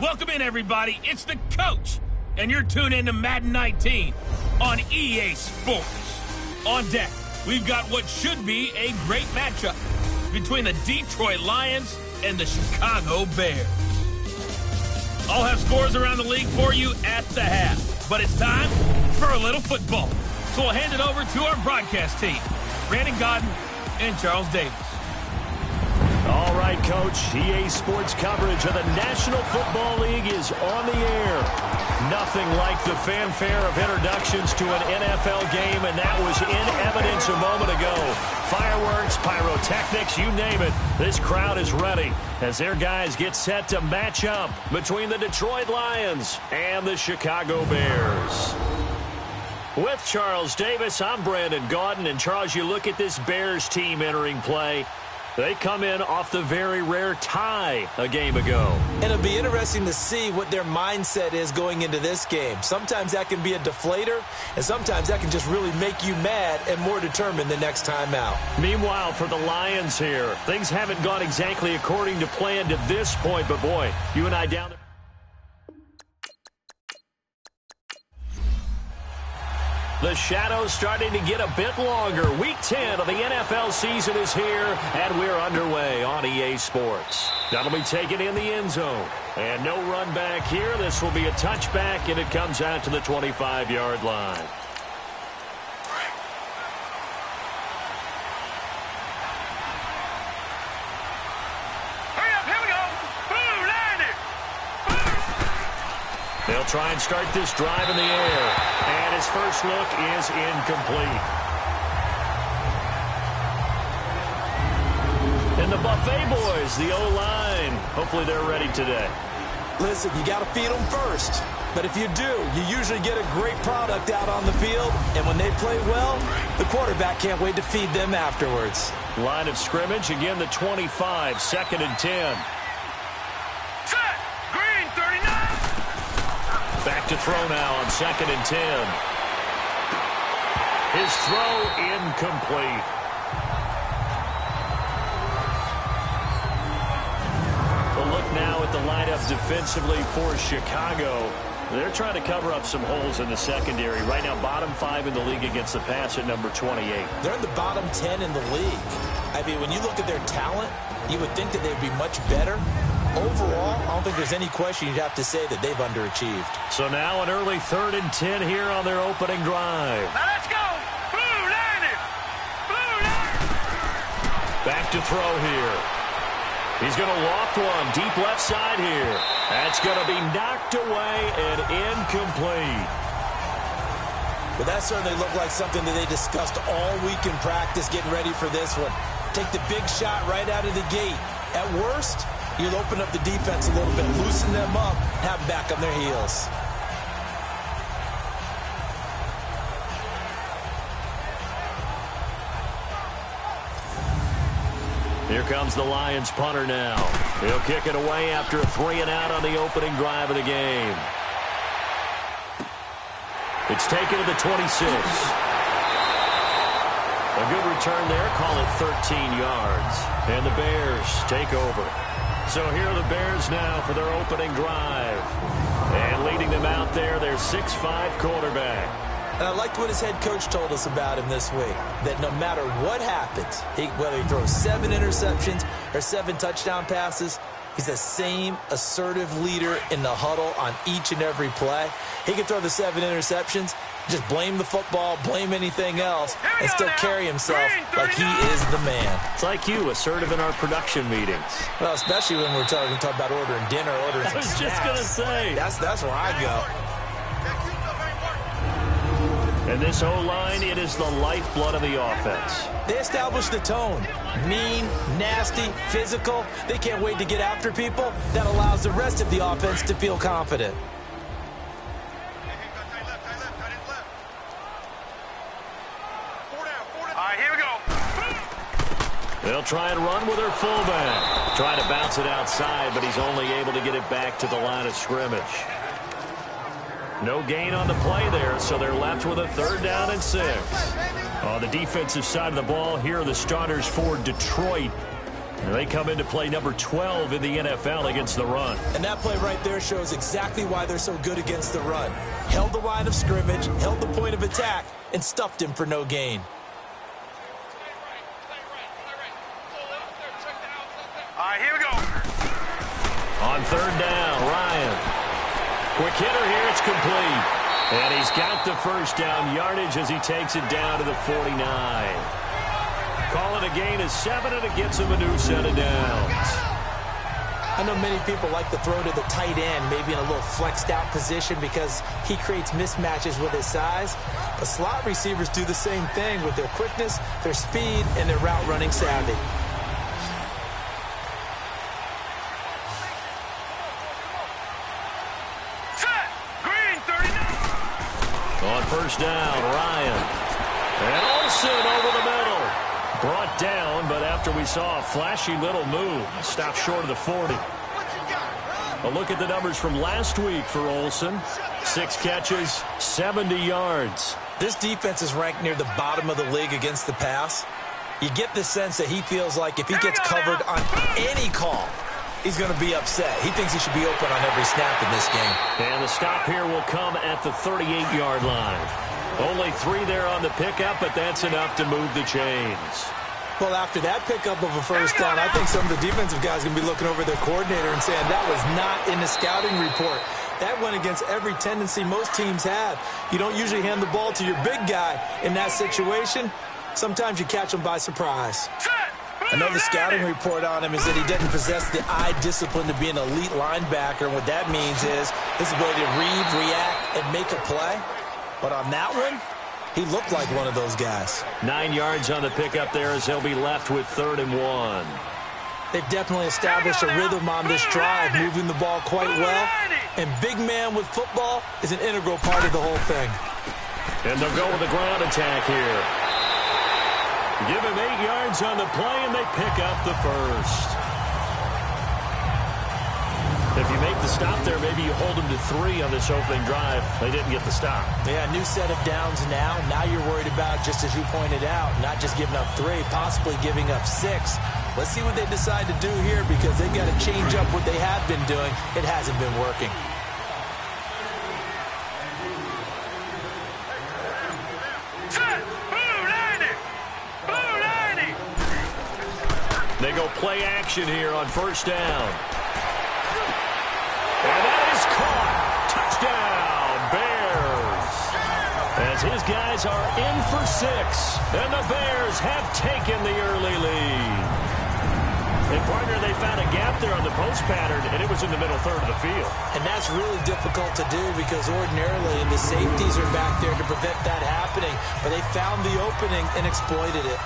Welcome in, everybody. It's the coach, and you're tuned in to Madden 19 on EA Sports. On deck, we've got what should be a great matchup between the Detroit Lions and the Chicago Bears. I'll have scores around the league for you at the half, but it's time for a little football. So we'll hand it over to our broadcast team, Brandon Godden and Charles Davis. All right, Coach, EA Sports coverage of the National Football League is on the air. Nothing like the fanfare of introductions to an NFL game, and that was in evidence a moment ago. Fireworks, pyrotechnics, you name it. This crowd is ready as their guys get set to match up between the Detroit Lions and the Chicago Bears. With Charles Davis, I'm Brandon Gaudin. And Charles, you look at this Bears team entering play. They come in off the very rare tie a game ago. And it'll be interesting to see what their mindset is going into this game. Sometimes that can be a deflator, and sometimes that can just really make you mad and more determined the next time out. Meanwhile, for the Lions here, things haven't gone exactly according to plan to this point, but boy, you and I down there. The shadows starting to get a bit longer. Week 10 of the NFL season is here, and we're underway on EA Sports. That'll be taken in the end zone. And no run back here. This will be a touchback, and it comes out to the 25-yard line. They'll try and start this drive in the air. And his first look is incomplete. And the Buffet boys, the O-line, hopefully they're ready today. Listen, you got to feed them first. But if you do, you usually get a great product out on the field. And when they play well, the quarterback can't wait to feed them afterwards. Line of scrimmage, again the 25, 2nd and 10. Back to throw now on 2nd and 10. His throw incomplete. A look now at the lineup defensively for Chicago. They're trying to cover up some holes in the secondary. Right now, bottom 5 in the league against the pass at number 28. They're in the bottom 10 in the league. I mean, when you look at their talent, you would think that they'd be much better. Overall, I don't think there's any question you'd have to say that they've underachieved. So now an early 3rd and 10 here on their opening drive. Now let's go! Blue line it! Blue line! Back to throw here. He's going to loft one deep left side here. That's going to be knocked away and incomplete. But that certainly looked like something that they discussed all week in practice getting ready for this one. Take the big shot right out of the gate. At worst, you'll open up the defense a little bit, loosen them up, have them back on their heels. Here comes the Lions punter now. He'll kick it away after a 3 and out on the opening drive of the game. It's taken to the 26. A good return there, call it 13 yards. And the Bears take over. So here are the Bears now for their opening drive. And leading them out there, their 6'5" quarterback. And I liked what his head coach told us about him this week, that no matter what happens, whether he throws 7 interceptions or 7 touchdown passes, he's the same assertive leader in the huddle on each and every play. He can throw the 7 interceptions, just blame the football, blame anything else, and still carry himself like he is the man. It's like you, assertive in our production meetings. Well, especially when we're talking about ordering dinner, ordering some snacks. I was just going to say. That's where I go. And this O-line, it is the lifeblood of the offense. They establish the tone. Mean, nasty, physical. They can't wait to get after people. That allows the rest of the offense to feel confident. All right, here we go. They'll try and run with their fullback. Trying to bounce it outside, but he's only able to get it back to the line of scrimmage. No gain on the play there, so they're left with a 3rd down and 6. On the defensive side of the ball, here are the starters for Detroit. And they come into play number 12 in the NFL against the run. And that play right there shows exactly why they're so good against the run. Held the line of scrimmage, held the point of attack, and stuffed him for no gain. All right, here we go. On third down, Ryan. Quick hitter here, it's complete. And he's got the first down yardage as he takes it down to the 49. Call it a gain of 7, and it gets him a new set of downs. I know many people like to throw to the tight end, maybe in a little flexed out position because he creates mismatches with his size. But slot receivers do the same thing with their quickness, their speed, and their route running savvy. On first down, Ryan. And Olsen over the middle. Brought down, but after we saw a flashy little move, stopped short of the 40. A look at the numbers from last week for Olsen. 6 catches, 70 yards. This defense is ranked near the bottom of the league against the pass. You get the sense that he feels like if he gets covered on any call, he's going to be upset. He thinks he should be open on every snap in this game. And the stop here will come at the 38-yard line. Only 3 there on the pickup, but that's enough to move the chains. Well, after that pickup of a first down, I think some of the defensive guys are going to be looking over their coordinator and saying that was not in the scouting report. That went against every tendency most teams have. You don't usually hand the ball to your big guy in that situation. Sometimes you catch him by surprise. I know the scouting report on him is that he doesn't possess the eye discipline to be an elite linebacker. And what that means is his ability to read, react, and make a play. But on that one, he looked like one of those guys. 9 yards on the pickup there as he'll be left with 3rd and 1. They've definitely established a rhythm on this drive, moving the ball quite well. And big man with football is an integral part of the whole thing. And they'll go with the ground attack here. Give him 8 yards on the play, and they pick up the first. If you make the stop there, maybe you hold them to 3 on this opening drive. They didn't get the stop. Yeah, new set of downs now. Now you're worried about, just as you pointed out, not just giving up 3, possibly giving up 6. Let's see what they decide to do here because they've got to change up what they have been doing. It hasn't been working. They go play action here on first down. And that is caught. Touchdown, Bears. As his guys are in for 6. And the Bears have taken the early lead. And, partner, they found a gap there on the post pattern, and it was in the middle third of the field. And that's really difficult to do because ordinarily the safeties are back there to prevent that happening. But they found the opening and exploited it.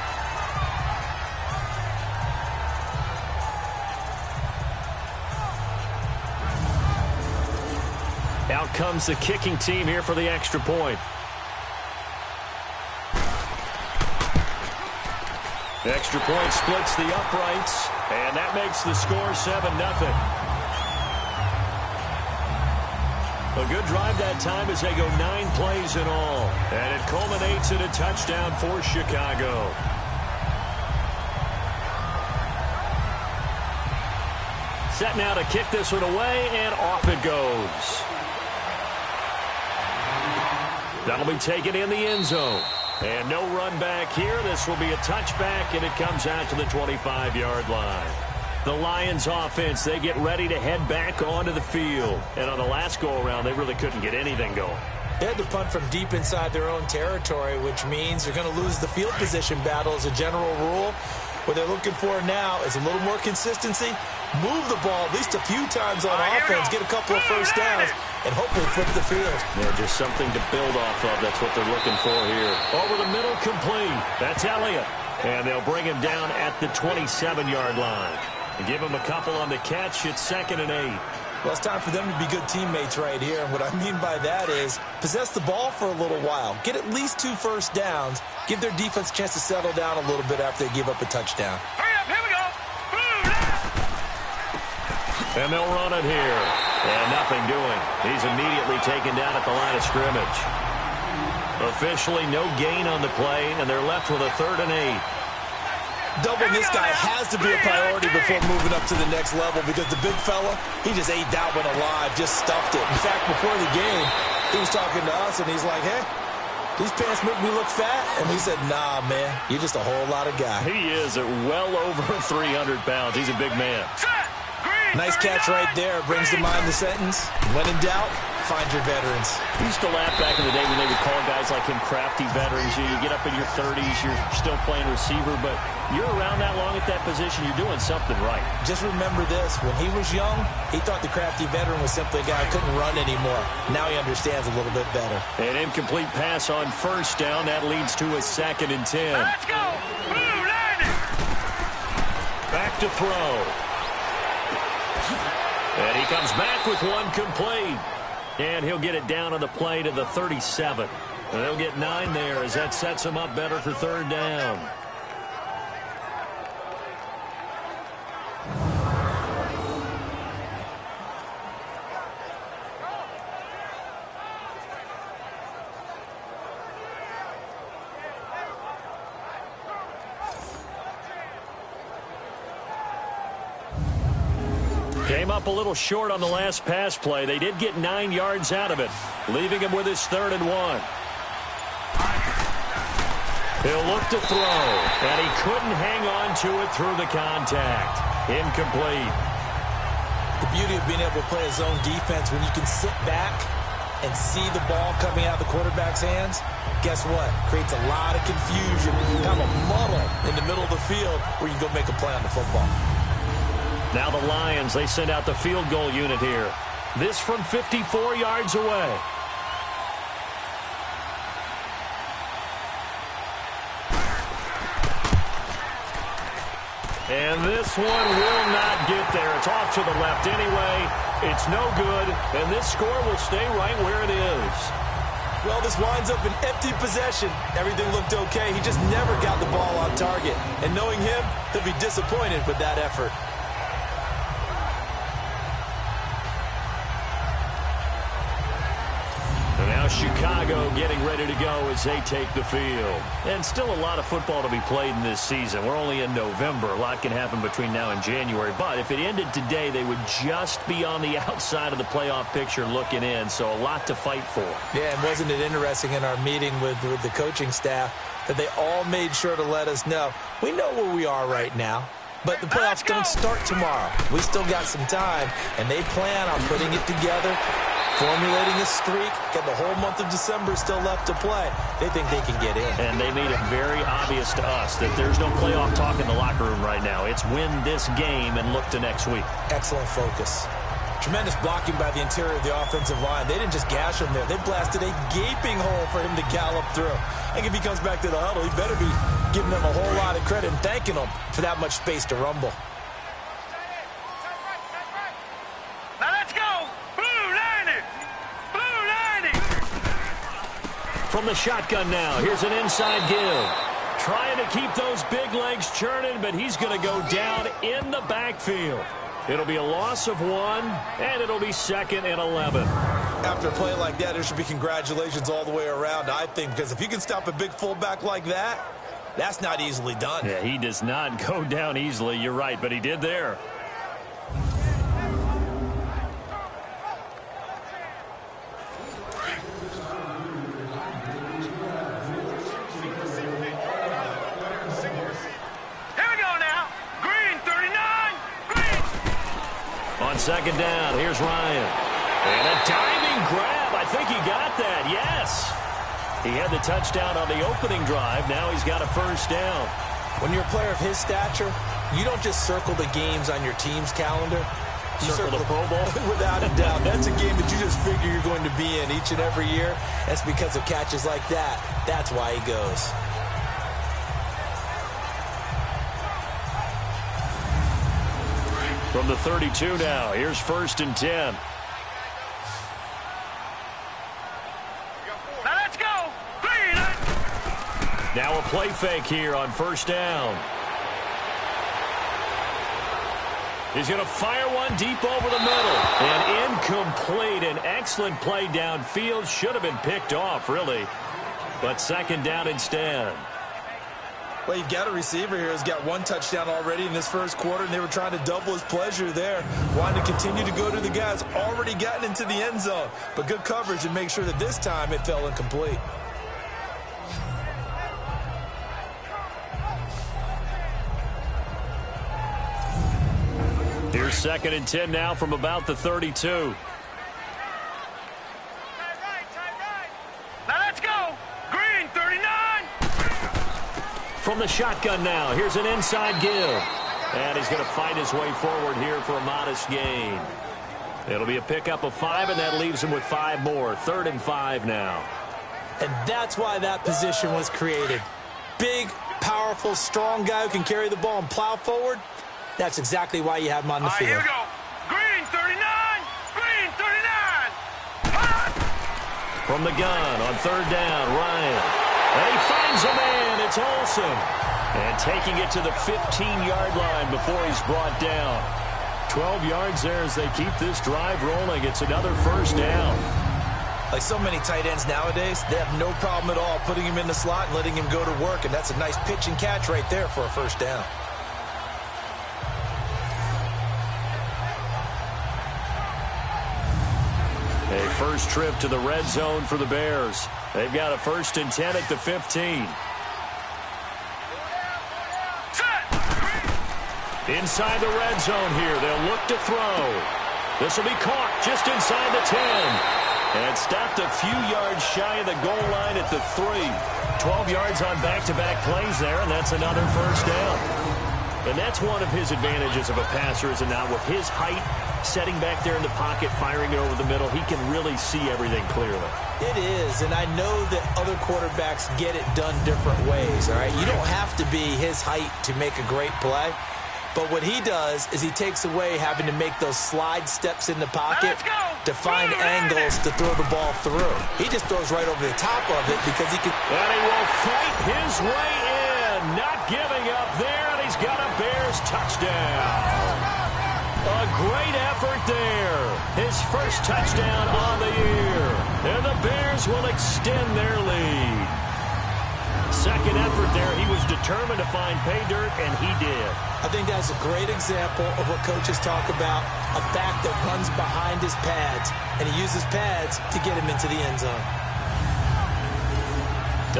Out comes the kicking team here for the extra point. The extra point splits the uprights, and that makes the score 7-0. A good drive that time as they go 9 plays in all, and it culminates in a touchdown for Chicago. Set now to kick this one away, and off it goes. That'll be taken in the end zone. And no run back here. This will be a touchback, and it comes out to the 25-yard line. The Lions offense, they get ready to head back onto the field. And on the last go-around, they really couldn't get anything going. They had to punt from deep inside their own territory, which means they're going to lose the field position battle as a general rule. What they're looking for now is a little more consistency, move the ball at least a few times on offense, get a couple of first downs, and hopefully flip the field. Yeah, just something to build off of. That's what they're looking for here. Over the middle, complete. That's Elliott. And they'll bring him down at the 27-yard line. And give him a couple on the catch. It's 2nd and 8. Well, it's time for them to be good teammates right here. And what I mean by that is possess the ball for a little while. Get at least 2 first downs. Give their defense a chance to settle down a little bit after they give up a touchdown. Hurry up, here we go. And they'll run it here. And nothing doing. He's immediately taken down at the line of scrimmage. Officially no gain on the play, and they're left with a 3rd and 8. Doubling this guy has to be a priority before moving up to the next level because the big fella, he just ate that one alive, just stuffed it. In fact, before the game, he was talking to us, and he's like, hey, these pants make me look fat. And we said, nah, man, you're just a whole lot of guy. He is at well over 300 pounds. He's a big man. Nice catch right there. Brings to mind the sentence, when in doubt, find your veterans. We used to laugh back in the day when they would call guys like him crafty veterans. You get up in your 30s, you're still playing receiver, but you're around that long at that position, you're doing something right. Just remember this. When he was young, he thought the crafty veteran was simply a guy who couldn't run anymore. Now he understands a little bit better. An incomplete pass on first down. That leads to a 2nd and 10. Let's go. Blue, land it. Back to throw. And he comes back with one complete. And he'll get it down on the play to the 37. And they'll get 9 there as that sets him up better for 3rd down. Came up a little short on the last pass play. They did get 9 yards out of it, leaving him with his 3rd and 1. He'll look to throw, and he couldn't hang on to it through the contact. Incomplete. The beauty of being able to play a zone defense when you can sit back and see the ball coming out of the quarterback's hands, guess what? Creates a lot of confusion, kind of a muddle in the middle of the field where you can go make a play on the football. Now the Lions, they send out the field goal unit here. This from 54 yards away. And this one will not get there. It's off to the left anyway. It's no good, and this score will stay right where it is. Well, this winds up an empty possession. Everything looked okay. He just never got the ball on target. And knowing him, he'll be disappointed with that effort. Chicago getting ready to go as they take the field. And still a lot of football to be played in this season. We're only in November. A lot can happen between now and January. But if it ended today, they would just be on the outside of the playoff picture looking in. So a lot to fight for. Yeah, and wasn't it interesting in our meeting with the coaching staff that they all made sure to let us know, we know where we are right now. But the playoffs don't start tomorrow. We still got some time, and they plan on putting it together, formulating a streak, got the whole month of December still left to play. They think they can get in. And they made it very obvious to us that there's no playoff talk in the locker room right now. It's win this game and look to next week. Excellent focus. Tremendous blocking by the interior of the offensive line. They didn't just gash him there. They blasted a gaping hole for him to gallop through. I think if he comes back to the huddle, he better be giving them a whole lot of credit and thanking them for that much space to rumble. Now let's go. Blue, land it. Blue, land it. From the shotgun now, here's an inside give. Trying to keep those big legs churning, but he's going to go down in the backfield. It'll be a loss of 1, and it'll be 2nd and 11. After a play like that, there should be congratulations all the way around, I think, because if you can stop a big fullback like that, that's not easily done. Yeah, he does not go down easily. You're right, but he did there. On 2nd down, here's Ryan. And a diving grab. I think he got that, yes. He had the touchdown on the opening drive. Now he's got a 1st down. When you're a player of his stature, you don't just circle the games on your team's calendar. You circle the Pro Bowl? Without a doubt. That's a game that you just figure you're going to be in each and every year. That's because of catches like that. That's why he goes. From the 32 now, here's 1st and 10. Now let's go. Clean it. Now a play fake here on 1st down. He's going to fire one deep over the middle. And incomplete. An excellent play downfield. Should have been picked off, really. But 2nd down instead. Well, you've got a receiver here who's got 1 touchdown already in this first quarter, and they were trying to double his pleasure there, wanting to continue to go to the guys already gotten into the end zone. But good coverage and make sure that this time it fell incomplete. Here's 2nd and 10 now from about the 32. Now let's go. Green, 39. From the shotgun now, here's an inside give. And he's going to fight his way forward here for a modest gain. It'll be a pickup of 5, and that leaves him with 5 more. 3rd and 5 now. And that's why that position was created. Big, powerful, strong guy who can carry the ball and plow forward. That's exactly why you have him on the field. Here we go. Green, 39. Green, 39. From the gun on 3rd down, Ryan. And he finds a man. It's Olsen. And taking it to the 15-yard line before he's brought down. 12 yards there as they keep this drive rolling. It's another 1st down. Like so many tight ends nowadays, they have no problem at all putting him in the slot and letting him go to work. And that's a nice pitch and catch right there for a 1st down. A first trip to the red zone for the Bears. They've got a 1st and 10 at the 15. Inside the red zone here. They'll look to throw. This will be caught just inside the 10. And stopped a few yards shy of the goal line at the 3. 12 yards on back-to-back plays there, and that's another 1st down. And that's one of his advantages of a passer, is now with his height, setting back there in the pocket, firing it over the middle, he can really see everything clearly. It is, and I know that other quarterbacks get it done different ways, all right? You don't have to be his height to make a great play. But what he does is he takes away having to make those slide steps in the pocket to find angles to throw the ball through. He just throws right over the top of it because he can. And he will fight his way in, not giving up there, and he's got a Bears touchdown. A great effort there. His 1st touchdown on the year. And the Bears will extend their lead. 2nd effort there. He was determined to find pay dirt, and he did. I think that's a great example of what coaches talk about, a back that runs behind his pads, and he uses pads to get him into the end zone.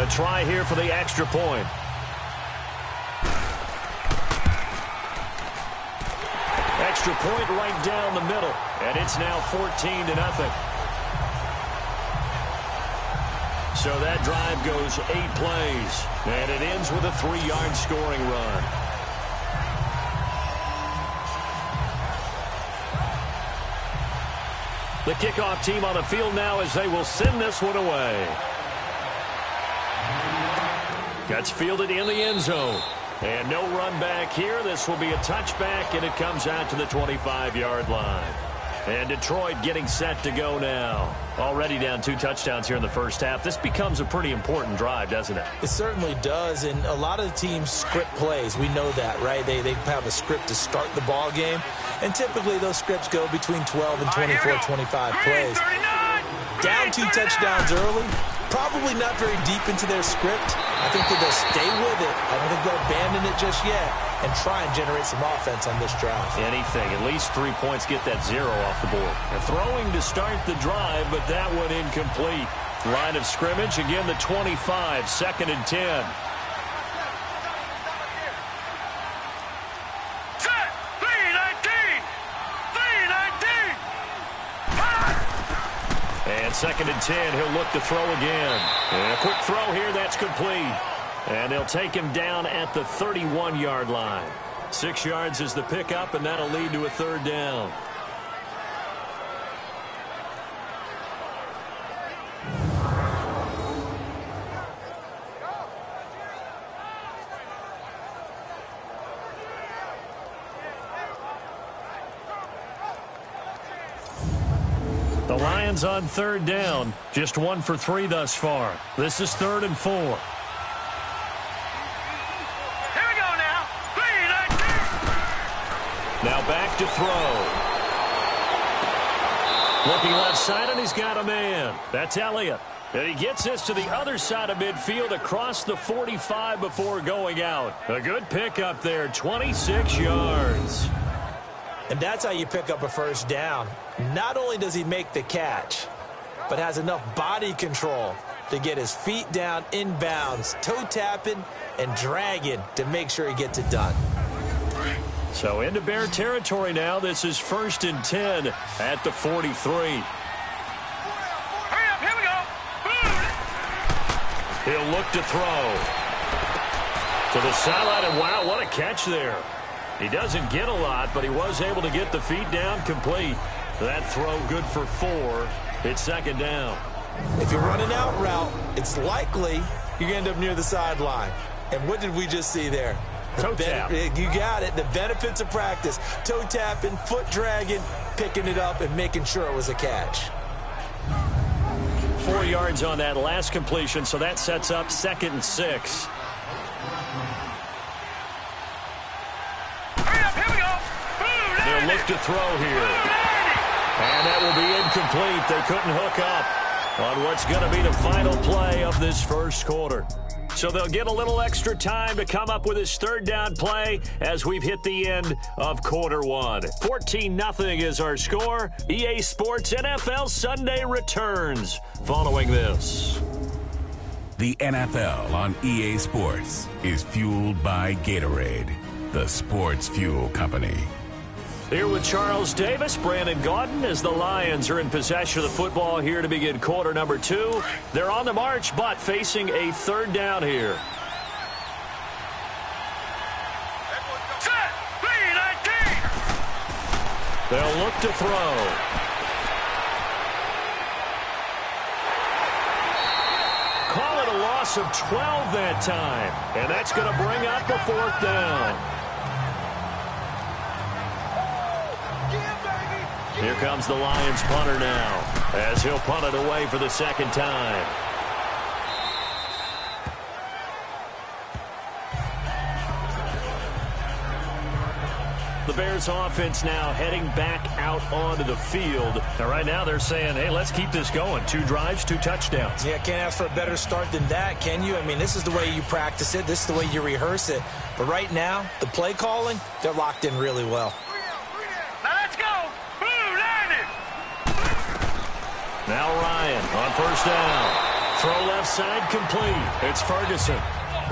A try here for the extra point. Extra point right down the middle, and it's now 14-0. So that drive goes 8 plays, and it ends with a 3-yard scoring run. The kickoff team on the field now as they will send this one away. Gets fielded in the end zone. And no run back here. This will be a touchback, and it comes out to the 25-yard line. And Detroit getting set to go now. Already down 2 touchdowns here in the first half. This becomes a pretty important drive, doesn't it? It certainly does, and a lot of the teams script plays. We know that, right? They have a script to start the ball game, and typically those scripts go between 12 and 24, 25 plays. Down 2 touchdowns early, probably not very deep into their script. I think that they'll stay with it. I don't think they'll abandon it just yet and try and generate some offense on this drive. Anything. At least 3 points, get that 0 off the board. And throwing to start the drive, but that one incomplete. Line of scrimmage, again the 25, 2nd and 10. Set, 319. 319. And 2nd and 10, he'll look to throw again. And a quick throw here, that's complete. And they'll take him down at the 31-yard line. 6 yards is the pickup, and that'll lead to a 3rd down. The Lions on 3rd down. Just 1 for 3 thus far. This is 3rd and 4. Now back to throw. Looking left side, and he's got a man. That's Elliott. And he gets this to the other side of midfield across the 45 before going out. A good pickup there, 26 yards. And that's how you pick up a first down. Not only does he make the catch, but has enough body control to get his feet down inbounds, toe tapping and dragging to make sure he gets it done. So into Bear territory now. This is 1st and 10 at the 43. He'll look to throw. To the sideline, and wow, what a catch there. He doesn't get a lot, but he was able to get the feet down complete. That throw good for 4. It's 2nd down. If you're running out route, it's likely you end up near the sideline. And what did we just see there? Toe tap. You got it. The benefits of practice. Toe tapping, foot dragging, picking it up, and making sure it was a catch. 4 yards on that last completion, so that sets up 2nd and 6. They'll look to throw here. And that will be incomplete. They couldn't hook up on what's going to be the final play of this first quarter. So they'll get a little extra time to come up with his 3rd down play as we've hit the end of quarter 1. 14-0 is our score. EA Sports NFL Sunday returns following this. The NFL on EA Sports is fueled by Gatorade, the sports fuel company. Here with Charles Davis, Brandon Gaudin, as the Lions are in possession of the football here to begin quarter number 2. They're on the march, but facing a 3rd down here. Set, 3-19. They'll look to throw. Call it a loss of 12 that time, and that's going to bring up the 4th down. Here comes the Lions punter now, as he'll punt it away for the 2nd time. The Bears offense now heading back out onto the field. Now, right now they're saying, hey, let's keep this going. 2 drives, 2 touchdowns. Yeah, can't ask for a better start than that, can you? I mean, this is the way you practice it. This is the way you rehearse it. But right now, the play calling, they're locked in really well. Now Ryan on 1st down. Throw left side complete. It's Ferguson.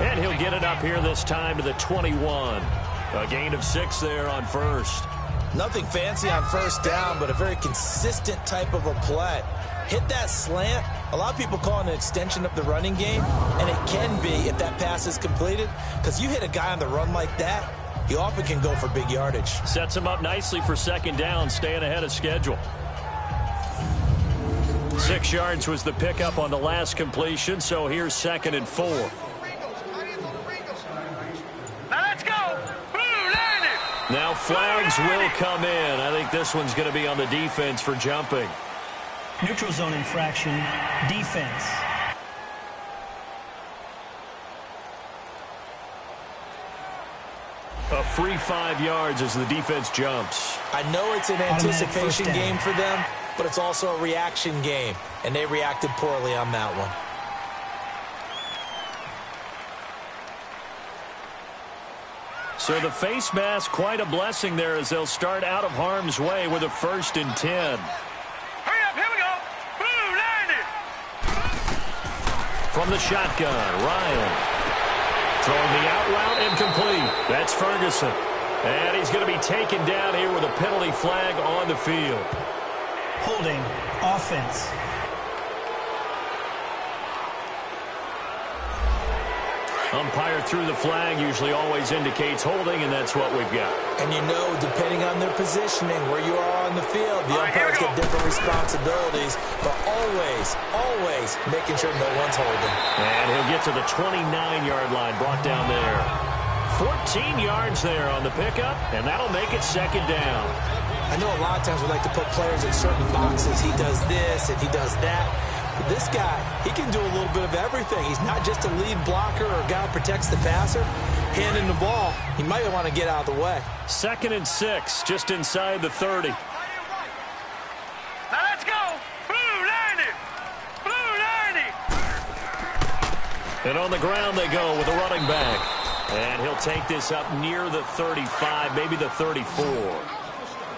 And he'll get it up here this time to the 21. A gain of 6 there on 1st. Nothing fancy on 1st down, but a very consistent type of a play. Hit that slant. A lot of people call it an extension of the running game, and it can be if that pass is completed, because you hit a guy on the run like that, he often can go for big yardage. Sets him up nicely for 2nd down, staying ahead of schedule. 6 yards was the pickup on the last completion, so here's 2nd and 4. Now let's go. Now flags will come in. I think this one's going to be on the defense for jumping. Neutral zone infraction, defense. A free 5 yards as the defense jumps. I know it's an anticipation game for them, but it's also a reaction game, and they reacted poorly on that one. So the face mask, quite a blessing there as they'll start out of harm's way with a 1st and 10. Hurry up, here we go. Boom, landed. From the shotgun, Ryan. Throwing the out route incomplete. That's Ferguson. And he's going to be taken down here with a penalty flag on the field. Holding, offense. Umpire threw the flag, usually always indicates holding, and that's what we've got. And you know, depending on their positioning, where you are on the field, the umpires get different responsibilities, but always making sure no one's holding. And he'll get to the 29-yard line, brought down there. 14 yards there on the pickup, and that'll make it 2nd down. I know a lot of times we like to put players in certain boxes. He does this and he does that. But this guy, he can do a little bit of everything. He's not just a lead blocker or a guy who protects the passer. Handing the ball, he might want to get out of the way. 2nd and 6, just inside the 30. Now let's go. Blue landed. Blue landed. And on the ground they go with a running back. And he'll take this up near the 35, maybe the 34.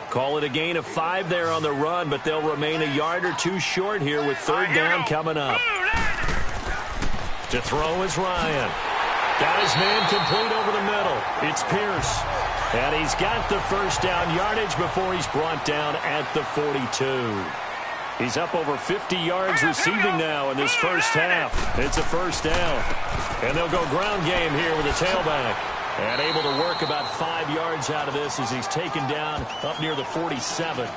Call it a gain of 5 there on the run, but they'll remain a yard or two short here with third down coming up. To throw is Ryan. Got his man complete over the middle. It's Pierce. And he's got the first down yardage before he's brought down at the 42. He's up over 50 yards receiving now in this first half. It's a first down. And they'll go ground game here with a tailback. And able to work about 5 yards out of this as he's taken down up near the 47.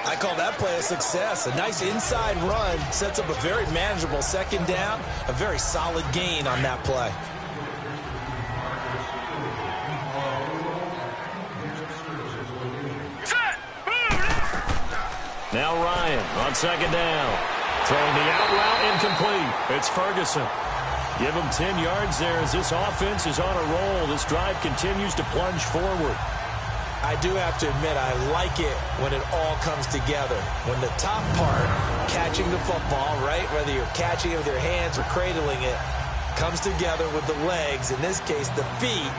I call that play a success. A nice inside run sets up a very manageable second down. A very solid gain on that play. Now Ryan on second down. Throwing the out route incomplete. It's Ferguson. Give him 10 yards there as this offense is on a roll. This drive continues to plunge forward. I do have to admit, I like it when it all comes together. When the top part, catching the football, right, whether you're catching it with your hands or cradling it, comes together with the legs, in this case the feet,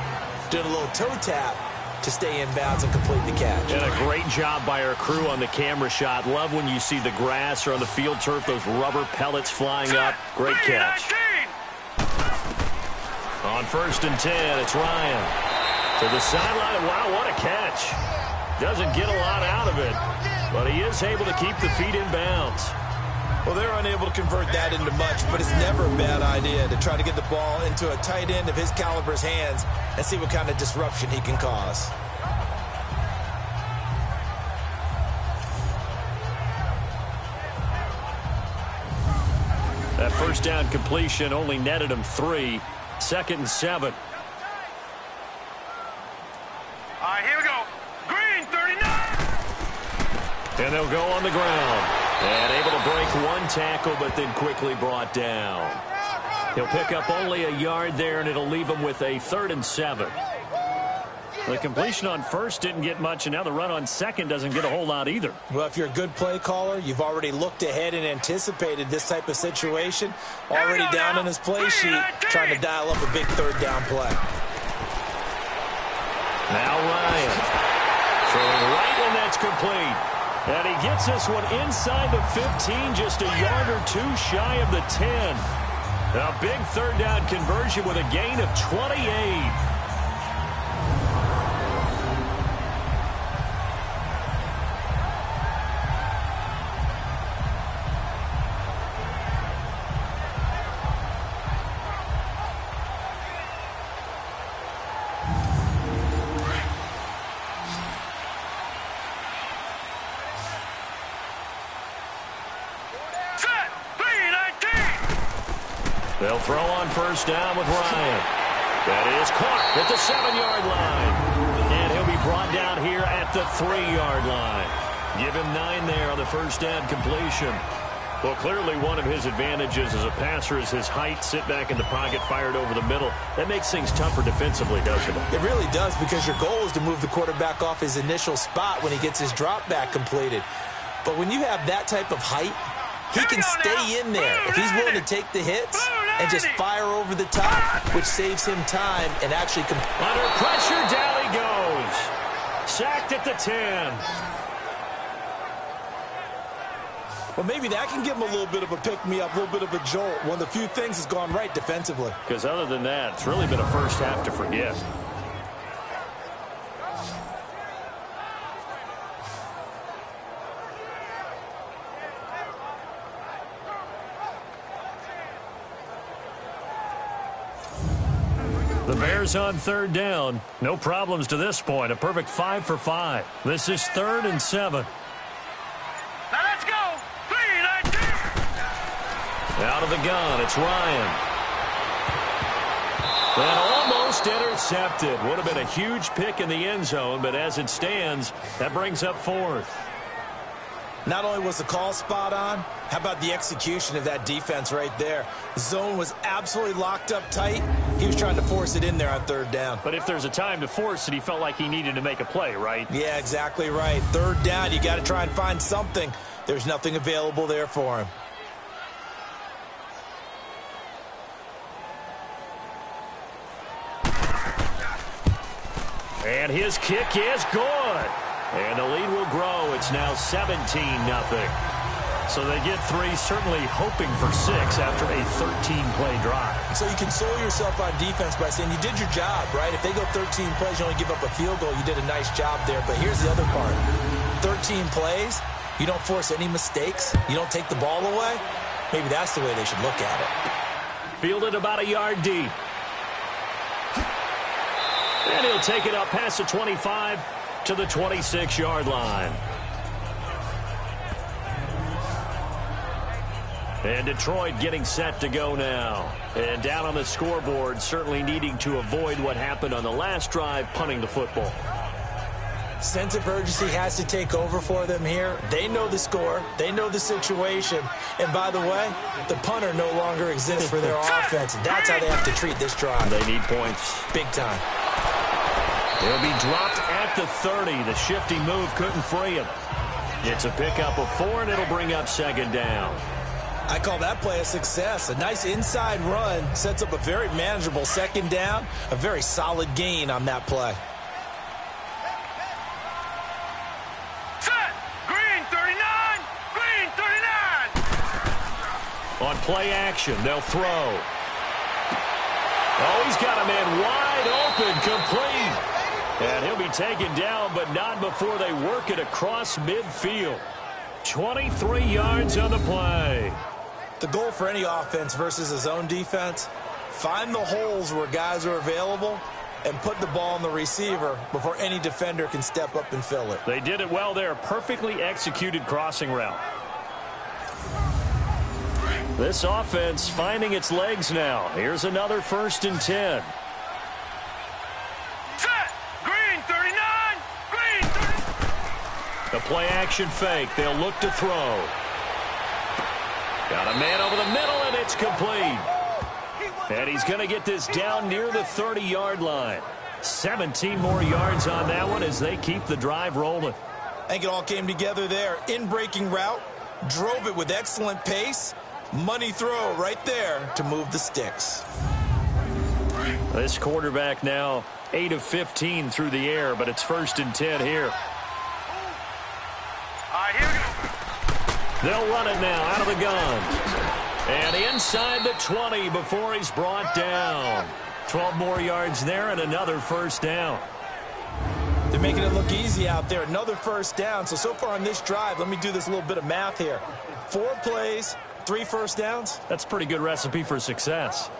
doing a little toe tap to stay in bounds and complete the catch. And a great job by our crew on the camera shot. Love when you see the grass or on the field turf, those rubber pellets flying up. Great catch. On 1st and 10, it's Ryan. To the sideline. Wow, what a catch. Doesn't get a lot out of it, but he is able to keep the feet in bounds. Well, they're unable to convert that into much, but it's never a bad idea to try to get the ball into a tight end of his caliber's hands and see what kind of disruption he can cause. That first down completion only netted him 3. 2nd and 7. All right, here we go. Green, 39. And they'll go on the ground. And able to break one tackle, but then quickly brought down. He'll pick up only a yard there, and it'll leave him with a 3rd and 7. The completion on first didn't get much, and now the run on second doesn't get a whole lot either. Well, if you're a good play caller, you've already looked ahead and anticipated this type of situation. Already down in his play sheet, trying to dial up a big third down play. Now Ryan. Throwing right, and that's complete. And he gets this one inside the 15, just a yard or two shy of the 10. A big third down conversion with a gain of 28. They'll throw on first down with Ryan. That is caught at the 7-yard line. And he'll be brought down here at the 3-yard line. Give him 9 there on the first down completion. Well, clearly one of his advantages as a passer is his height. Sit back in the pocket, fired over the middle. That makes things tougher defensively, doesn't it? It really does, because your goal is to move the quarterback off his initial spot when he gets his drop back completed. But when you have that type of height, he can stay in there if he's willing to take the hits and just fire over the top, which saves him time and actually... Under pressure, down he goes. Sacked at the 10. Well, maybe that can give him a little bit of a pick-me-up, a little bit of a jolt. One of the few things has gone right defensively. Because other than that, it's really been a first half to forget. The Bears on third down. No problems to this point. A perfect 5 for 5. This is 3rd and 7. Now let's go. 3-19. Out of the gun, it's Ryan. And almost intercepted. Would have been a huge pick in the end zone, but as it stands, that brings up 4th. Not only was the call spot on, how about the execution of that defense right there? The zone was absolutely locked up tight. He was trying to force it in there on third down. But if there's a time to force it, he felt like he needed to make a play, right? Yeah, exactly right. Third down, you got to try and find something. There's nothing available there for him. And his kick is good. And the lead will grow. It's now 17-0. So they get 3, certainly hoping for 6 after a 13-play drive. So you console yourself on defense by saying you did your job, right? If they go 13 plays, you only give up a field goal, you did a nice job there. But here's the other part. 13 plays, you don't force any mistakes, you don't take the ball away. Maybe that's the way they should look at it. Fielded about a yard deep. And he'll take it up past the 25 to the 26-yard line. And Detroit getting set to go now. And down on the scoreboard, certainly needing to avoid what happened on the last drive, punting the football. Sense of urgency has to take over for them here. They know the score. They know the situation. And by the way, the punter no longer exists for their offense. That's how they have to treat this drive. They need points. Big time. He'll be dropped at the 30. The shifty move couldn't free him. It's a pickup of 4, and it'll bring up second down. I call that play a success. A nice inside run sets up a very manageable second down. A very solid gain on that play. Set. Green 39. Green 39. On play action, they'll throw. Oh, he's got a man wide open, complete. And he'll be taken down, but not before they work it across midfield. 23 yards on the play. The goal for any offense versus his own defense, find the holes where guys are available and put the ball on the receiver before any defender can step up and fill it. They did it well there. Perfectly executed crossing route. This offense finding its legs now. Here's another 1st and 10. Set. Green 39. Green 39. The play action fake. They'll look to throw. Got a man over the middle, and it's complete. And he's going to get this down near the 30-yard line. 17 more yards on that one as they keep the drive rolling. I think it all came together there. In-breaking route, drove it with excellent pace. Money throw right there to move the sticks. This quarterback now 8 of 15 through the air, but it's 1st and 10 here. All right, here we go. They'll run it now out of the gun. And inside the 20 before he's brought down. 12 more yards there and another 1st down. They're making it look easy out there. Another 1st down. So far on this drive, let me do this little bit of math here. 4 plays, 3 1st downs. That's a pretty good recipe for success.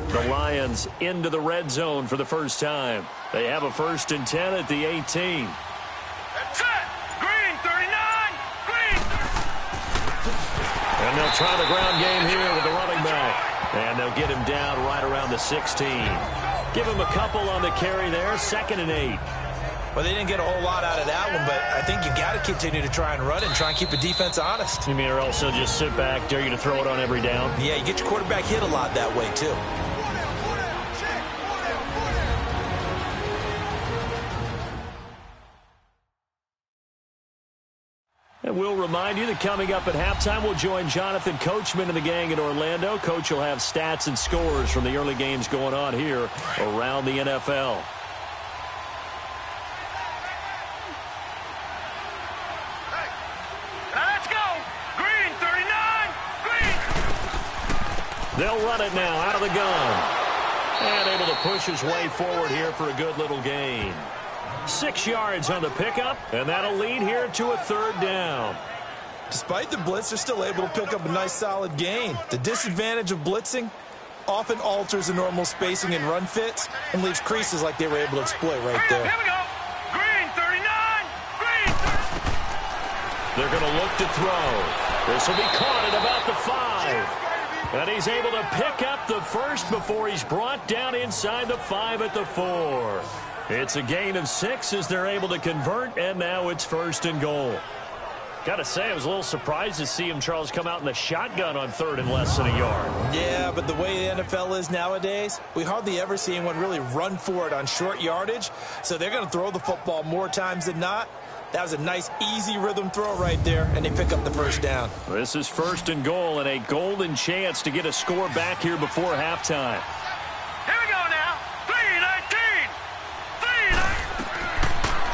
The Lions into the red zone for the first time. They have a 1st and 10 at the 18. Set. Green 39. Green. And they'll try the ground game here with the running back. And they'll get him down right around the 16. Give him a couple on the carry there. 2nd and 8. Well, they didn't get a whole lot out of that one, but I think you got to continue to try and run and try and keep the defense honest. You mean or else they'll just sit back, dare you to throw it on every down? Yeah, you get your quarterback hit a lot that way, too. And we'll remind you that coming up at halftime, we'll join Jonathan Coachman and the gang in Orlando. Coach will have stats and scores from the early games going on here around the NFL. Now let's go. Green 39. Green. They'll run it now out of the gun. And able to push his way forward here for a good little gain. 6 yards on the pickup, and that'll lead here to a 3rd down. Despite the blitz, they're still able to pick up a nice solid gain. The disadvantage of blitzing often alters the normal spacing and run fits and leaves creases like they were able to exploit right there. Here we go. Green 39. Green. They're going to look to throw. This will be caught at about the 5. And he's able to pick up the 1st before he's brought down inside the 5 at the 4. It's a gain of 6 as they're able to convert, and now it's 1st and goal. Got to say, I was a little surprised to see him, Charles, come out in the shotgun on 3rd and less than a yard. Yeah, but the way the NFL is nowadays, we hardly ever see anyone really run for it on short yardage. So they're going to throw the football more times than not. That was a nice, easy rhythm throw right there, and they pick up the 1st down. This is 1st and goal and a golden chance to get a score back here before halftime.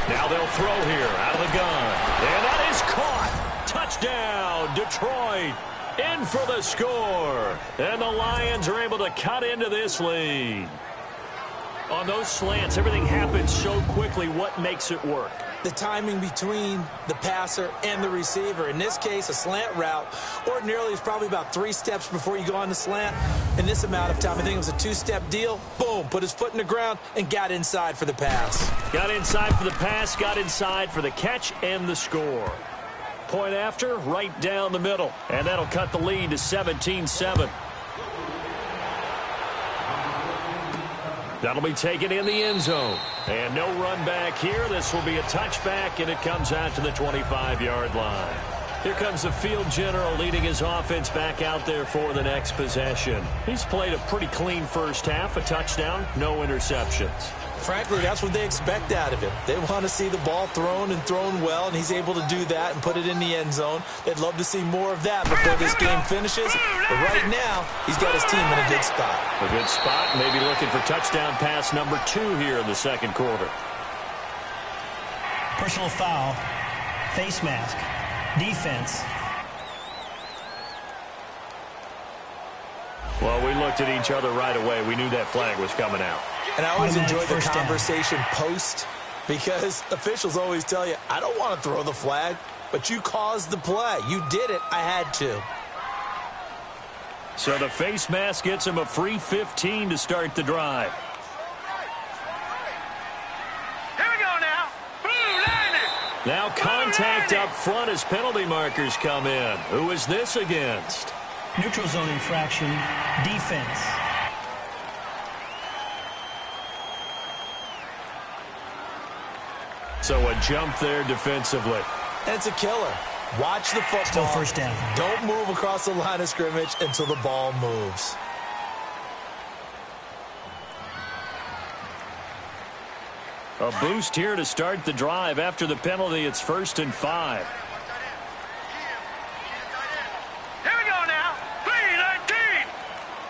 Now they'll throw here out of the gun. And that is caught. Touchdown, Detroit. In for the score. And the Lions are able to cut into this lead. On those slants, everything happens so quickly. What makes it work? The timing between the passer and the receiver. In this case, a slant route ordinarily is probably about 3 steps before you go on the slant. In this amount of time, I think it was a 2-step deal. Boom, put his foot in the ground and got inside for the pass. Got inside for the pass, got inside for the catch and the score. Point after, right down the middle. And that'll cut the lead to 17-7. That'll be taken in the end zone. And no run back here. This will be a touchback, and it comes out to the 25-yard line. Here comes the field general leading his offense back out there for the next possession. He's played a pretty clean first half, a touchdown, no interceptions. Frankly, that's what they expect out of him. They want to see the ball thrown and thrown well, and he's able to do that and put it in the end zone. They'd love to see more of that before this game finishes. But right now, he's got his team in a good spot. A good spot, maybe looking for touchdown pass number 2 here in the second quarter. Personal foul, face mask, defense. Well, we looked at each other right away. We knew that flag was coming out. And I always enjoy the conversation post, because officials always tell you, I don't want to throw the flag, but you caused the play. You did it. I had to. So the face mask gets him a free 15 to start the drive. Here we go now. Blue line it. Now contact up front as penalty markers come in. Who is this against? Neutral zone infraction, defense. So a jump there defensively. And it's a killer. Watch the football. Still first down. Don't move across the line of scrimmage until the ball moves. A boost here to start the drive. After the penalty, it's 1st and 5. Here we go now. 3-19.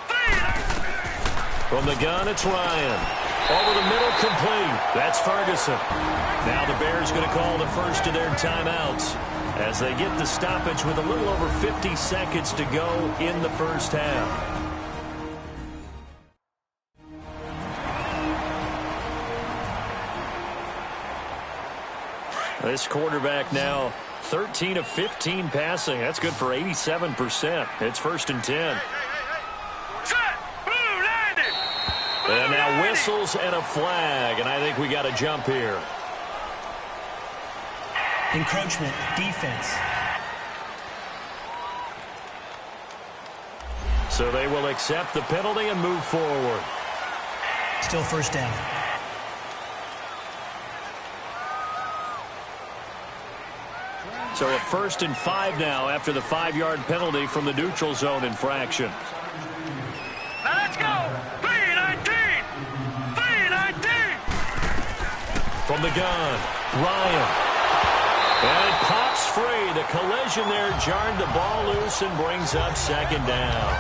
3-19. From the gun, it's Ryan. Over the middle, complete. That's Ferguson. Now the Bears going to call the first of their timeouts as they get the stoppage with a little over 50 seconds to go in the first half. This quarterback now 13 of 15 passing. That's good for 87%. It's 1st and 10. And now whistles and a flag, and I think we got a jump here. Encroachment, defense. So they will accept the penalty and move forward. Still first down. So a 1st and 5 now after the 5-yard penalty from the neutral zone infraction. Now let's go. 3-19. 3-19. From the gun, Ryan. And it pops free. The collision there jarred the ball loose and brings up 2nd down.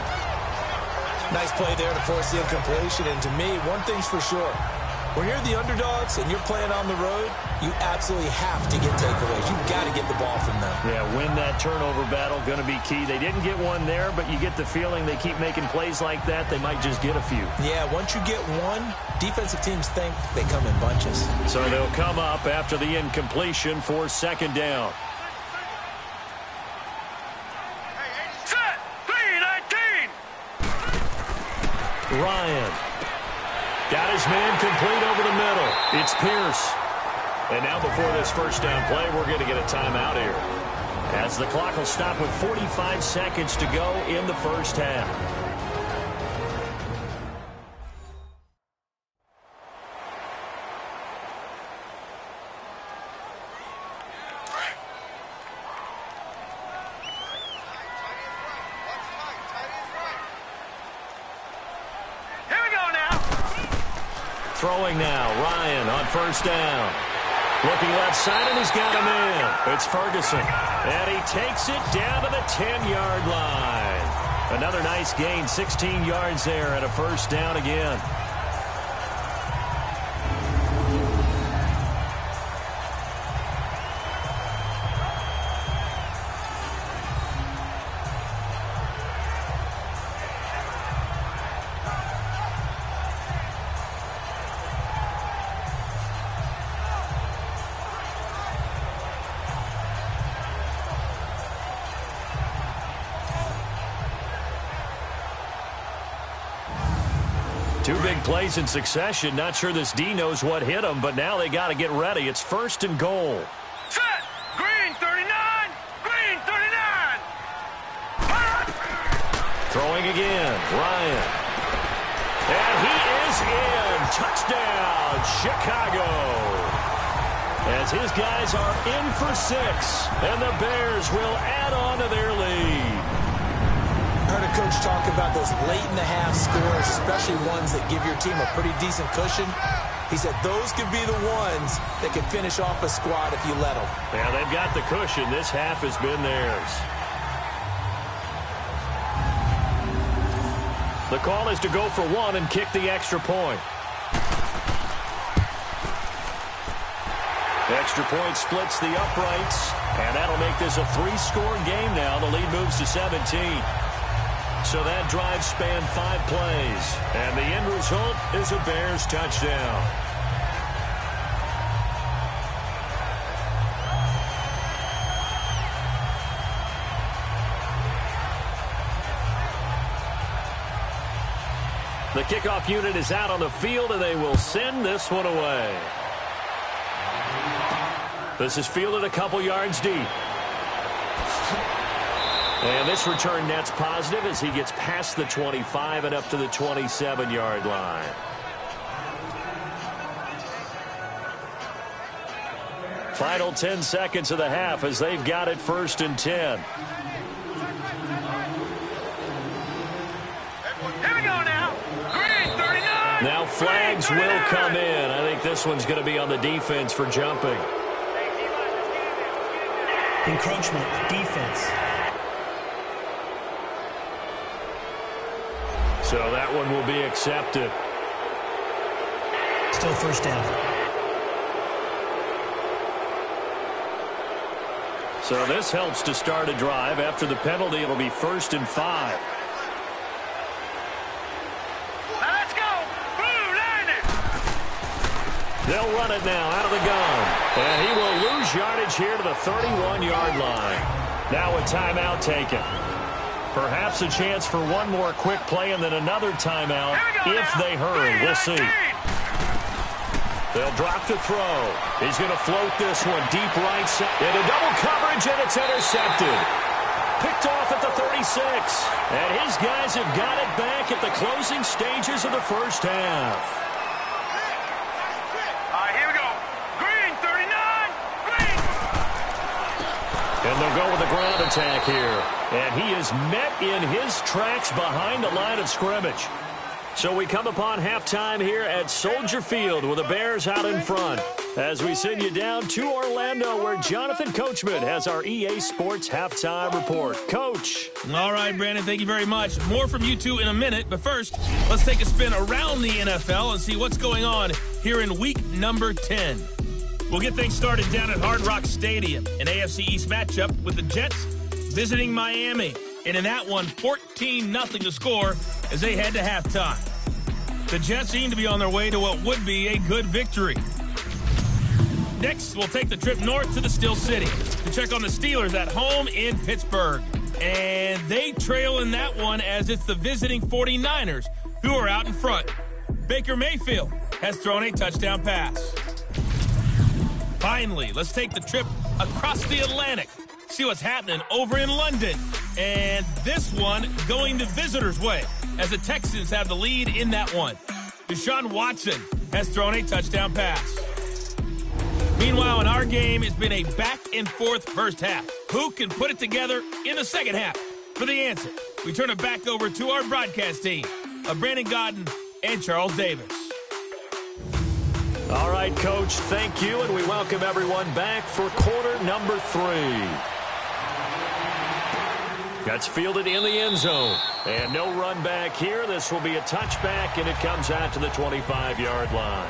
Nice play there to force the incompletion. And to me, one thing's for sure. When you're the underdogs and you're playing on the road, you absolutely have to get takeaways. You've got to get the ball from them. Yeah, win that turnover battle, going to be key. They didn't get one there, but you get the feeling they keep making plays like that, they might just get a few. Yeah, once you get one, defensive teams think they come in bunches. So they'll come up after the incompletion for 2nd down. Set. 3-19. Ryan. Got his man complete over the middle. It's Pierce. And now before this first down play, we're going to get a timeout here, as the clock will stop with 45 seconds to go in the first half. Throwing now, Ryan on 1st down. Looking left side, and he's got him in. It's Ferguson. And he takes it down to the 10-yard line. Another nice gain, 16 yards there, and a 1st down again. Two big plays in succession. Not sure this D knows what hit him, but now they got to get ready. It's 1st and goal. Set. Green 39. Green 39. Throwing again. Ryan. And he is in. Touchdown, Chicago. As his guys are in for 6. And the Bears will add on to their lead. I heard a coach talk about those late-in-the-half scores, especially ones that give your team a pretty decent cushion. He said those could be the ones that can finish off a squad if you let them. Yeah, they've got the cushion. This half has been theirs. The call is to go for 1 and kick the extra point. Extra point splits the uprights, and that'll make this a 3-score game now. The lead moves to 17. So that drive spanned 5 plays, and the end result is a Bears touchdown. The kickoff unit is out on the field, and they will send this one away. This is fielded a couple yards deep. And this return net's positive as he gets past the 25 and up to the 27-yard line. Final 10 seconds of the half as they've got it 1st and 10. Here we go now. Green 39. Now flags will come in. I think this one's going to be on the defense for jumping. Encroachment, defense. So that one will be accepted. Still 1st down. So this helps to start a drive. After the penalty, it'll be 1st and 5. Now let's go. Blue, line it. They'll run it now out of the gun. And he will lose yardage here to the 31-yard line. Now a timeout taken. Perhaps a chance for one more quick play and then another timeout if they hurry. We'll see. They'll drop to throw. He's going to float this one deep right side. Into double coverage, and it's intercepted. Picked off at the 36. And his guys have got it back at the closing stages of the first half. All right, here we go. Green 39. Green. And they'll go with a ground attack here. And he is met in his tracks behind the line of scrimmage. So we come upon halftime here at Soldier Field with the Bears out in front. As we send you down to Orlando where Jonathan Coachman has our EA Sports halftime report. Coach. All right, Brandon, thank you very much. More from you two in a minute. But first, let's take a spin around the NFL and see what's going on here in week number 10. We'll get things started down at Hard Rock Stadium, an AFC East matchup with the Jets visiting Miami. And in that one, 14-0 to score as they head to halftime. The Jets seem to be on their way to what would be a good victory. Next, we'll take the trip north to the Steel City to check on the Steelers at home in Pittsburgh. And they trail in that one as it's the visiting 49ers who are out in front. Baker Mayfield has thrown a touchdown pass. Finally, let's take the trip across the Atlantic. See what's happening over in London. And this one going the visitors' way as the Texans have the lead in that one. Deshaun Watson has thrown a touchdown pass. Meanwhile, in our game, it's been a back-and-forth first half. Who can put it together in the second half? For the answer, we turn it back over to our broadcast team of Brandon Godden and Charles Davis. All right, Coach, thank you, and we welcome everyone back for quarter number 3. That's fielded in the end zone. And no run back here. This will be a touchback, and it comes out to the 25-yard line.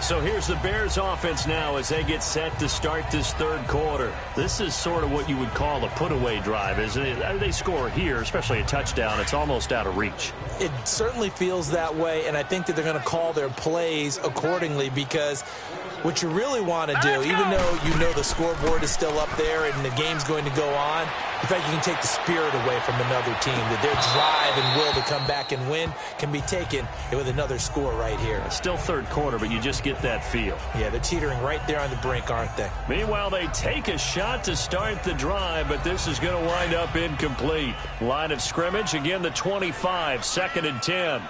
So here's the Bears offense now as they get set to start this third quarter. This is sort of what you would call a put-away drive, isn't it? They score here, especially a touchdown. It's almost out of reach. It certainly feels that way, and I think that they're going to call their plays accordingly because what you really want to do, even though you know the scoreboard is still up there and the game's going to go on, In fact, you can take the spirit away from another team, that their drive and will to come back and win can be taken with another score right here. Still third quarter, but you just get that feel. Yeah, they're teetering right there on the brink, aren't they? Meanwhile, they take a shot to start the drive, but this is going to wind up incomplete. Line of scrimmage, again the 25, 2nd and 10.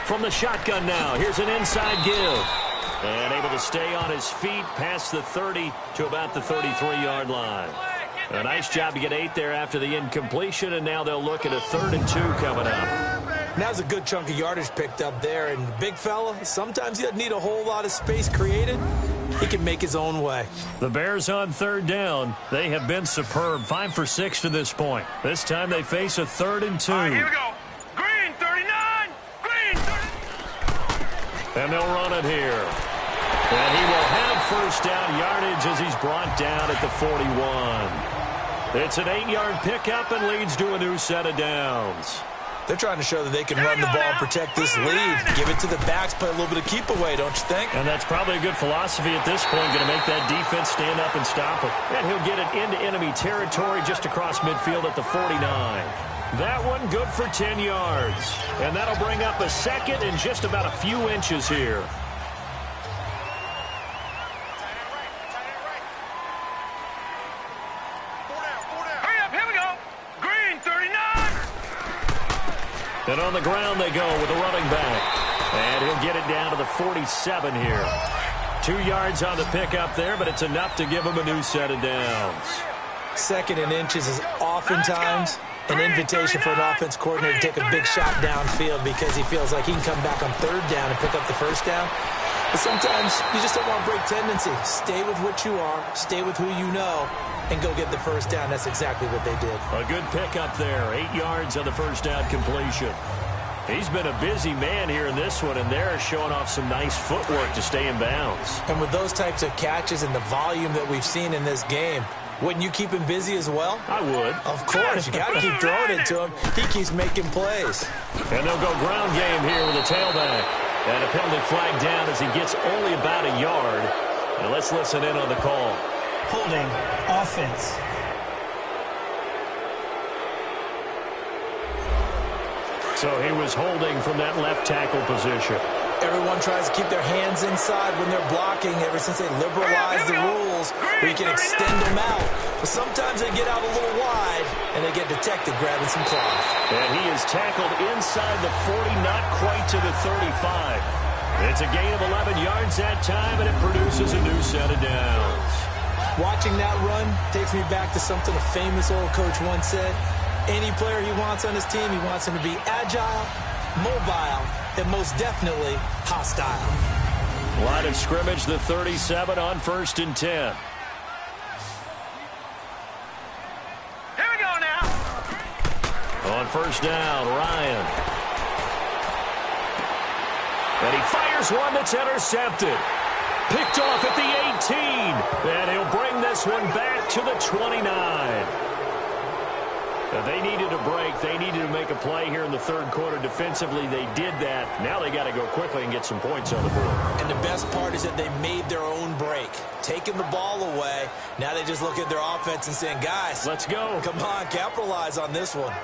From the shotgun now, here's an inside give. And able to stay on his feet past the 30 to about the 33-yard line. A nice job to get 8 there after the incompletion, and now they'll look at a 3rd and 2 coming up. Now's a good chunk of yardage picked up there, and the big fella, sometimes he doesn't need a whole lot of space created. He can make his own way. The Bears on 3rd down. They have been superb, 5 for 6 to this point. This time they face a 3rd and 2. All right, here we go. Green 39. Green 30. And they'll run it here. And he will have first down yardage as he's brought down at the 41. It's an 8-yard pickup and leads to a new set of downs. They're trying to show that they can run the ball and protect this lead. Give it to the backs, play a little bit of keep away, don't you think? And that's probably a good philosophy at this point, going to make that defense stand up and stop it. And he'll get it into enemy territory just across midfield at the 49. That one good for 10 yards. And that'll bring up a 2nd and just about a few inches here. And on the ground they go with a running back. And he'll get it down to the 47 here. 2 yards on the pickup there, but it's enough to give him a new set of downs. 2nd and inches is oftentimes an invitation for an offense coordinator to take a big shot downfield because he feels like he can come back on 3rd down and pick up the first down. But sometimes you just don't want to break tendency. Stay with what you are, stay with who you know, and go get the first down. That's exactly what they did. A good pickup there. 8 yards on the first down completion. He's been a busy man here in this one, and they're showing off some nice footwork to stay in bounds. And with those types of catches and the volume that we've seen in this game, wouldn't you keep him busy as well? I would. Of course. You got to keep throwing it to him. He keeps making plays. And they'll go ground game here with a tailback. And a penalty flag down as he gets only about a yard. Now let's listen in on the call. Holding offense. So he was holding from that left tackle position. Everyone tries to keep their hands inside when they're blocking ever since they liberalized the rules where you can extend them out. But sometimes they get out a little wide and they get detected grabbing some cloth. And he is tackled inside the 40, not quite to the 35. It's a gain of 11 yards that time, and it produces a new set of downs. Watching that run takes me back to something a famous old coach once said. Any player he wants on his team, he wants him to be agile, mobile, and most definitely hostile. Line of scrimmage, the 37 on 1st and 10. Here we go now. On 1st down, Ryan. And he fires one that's intercepted. Picked off at the 18. And he'll bring this one back to the 29. They needed a break. They needed to make a play here in the 3rd quarter. Defensively, they did that. Now they got to go quickly and get some points on the board. And the best part is that they made their own break. Taking the ball away. Now they just look at their offense and saying, guys, let's go. Come on, capitalize on this one.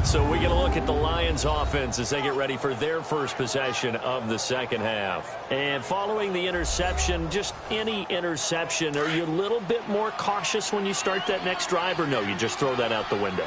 So we get a look at the Lions offense as they get ready for their first possession of the 2nd half. And following the interception, just any interception, are you a little bit more cautious when you start that next drive, or no, you just throw that out the window?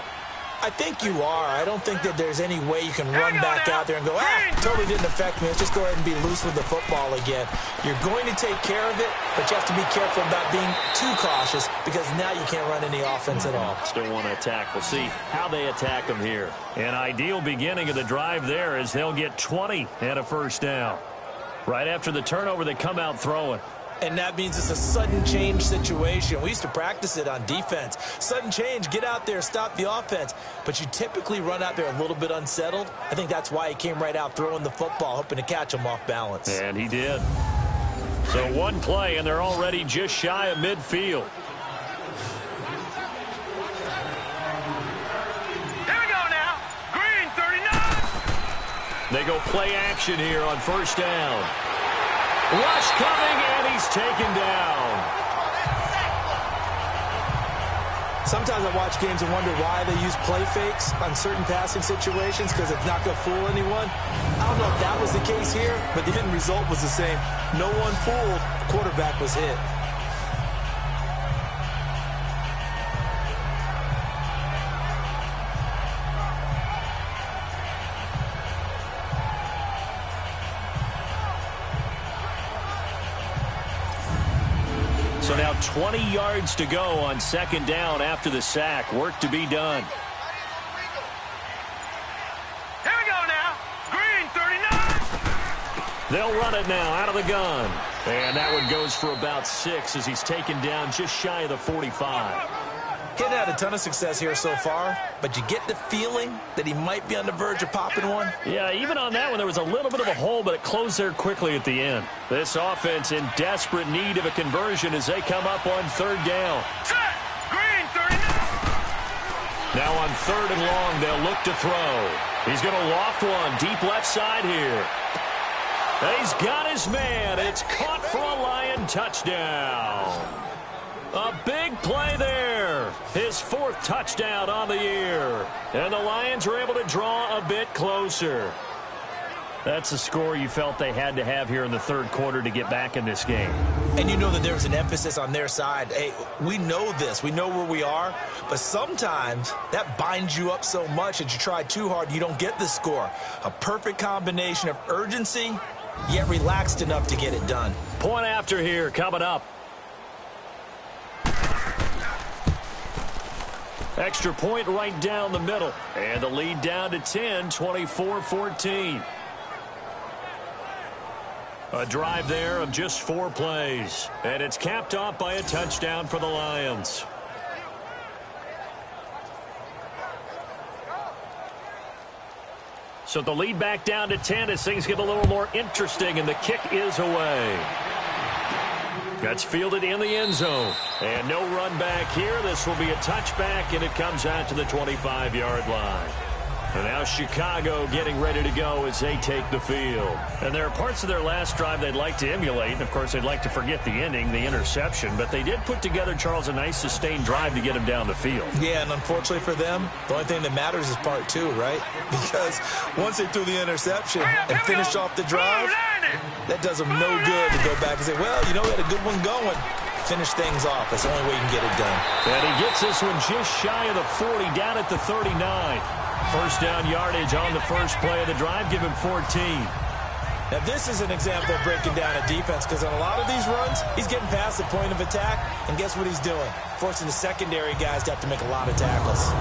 I think you are. I don't think that there's any way you can run back out there and go, totally didn't affect me. Let's just go ahead and be loose with the football again. You're going to take care of it, but you have to be careful about being too cautious because now you can't run any offense at all. Still want to attack. We'll see how they attack them here. An ideal beginning of the drive there as they'll get 20 and a first down. Right after the turnover, they come out throwing. And that means it's a sudden change situation. We used to practice it on defense. Sudden change, get out there, stop the offense. But you typically run out there a little bit unsettled. I think that's why he came right out throwing the football, hoping to catch him off balance. And he did. So one play, and they're already just shy of midfield. Here we go now. Green 39. They go play action here on 1st down. Rush coming, and he's taken down. Sometimes I watch games and wonder why they use play fakes on certain passing situations because it's not going to fool anyone. I don't know if that was the case here, but the end result was the same. No one fooled. The quarterback was hit. So now 20 yards to go on second down after the sack. Work to be done. Here we go now. Green, 39. They'll run it now out of the gun. And that one goes for about 6 as he's taken down just shy of the 45. He hadn't had a ton of success here so far, but you get the feeling that he might be on the verge of popping one. Yeah, even on that one, there was a little bit of a hole, but it closed there quickly at the end. This offense in desperate need of a conversion as they come up on third down. Set. Green, 39. Now on third and long, they'll look to throw. He's going to loft one deep left side here. And he's got his man. It's caught for a Lion touchdown. A big play there. His 4th touchdown on the year. And the Lions are able to draw a bit closer. That's a score you felt they had to have here in the third quarter to get back in this game. And you know that there's an emphasis on their side. Hey, we know this. We know where we are. But sometimes that binds you up so much that you try too hard, you don't get the score. A perfect combination of urgency, yet relaxed enough to get it done. Point after here coming up. Extra point right down the middle. And the lead down to 10, 24-14. A drive there of just 4 plays. And it's capped off by a touchdown for the Lions. So the lead back down to 10 as things get a little more interesting, and the kick is away. That's fielded in the end zone. And no run back here. This will be a touchback, and it comes out to the 25-yard line. And now Chicago getting ready to go as they take the field. And there are parts of their last drive they'd like to emulate. And, of course, they'd like to forget the ending, the interception. But they did put together, Charles, a nice sustained drive to get him down the field. Yeah, and unfortunately for them, the only thing that matters is part 2, right? Because once they threw the interception and finished off the drive, that does them no good to go back and say, well, you know, we had a good one going. Finish things off. That's the only way you can get it done. And he gets this one just shy of the 40, down at the 39. First down yardage on the first play of the drive. Give him 14. Now, this is an example of breaking down a defense because on a lot of these runs, he's getting past the point of attack, and guess what he's doing? Forcing the secondary guys to have to make a lot of tackles.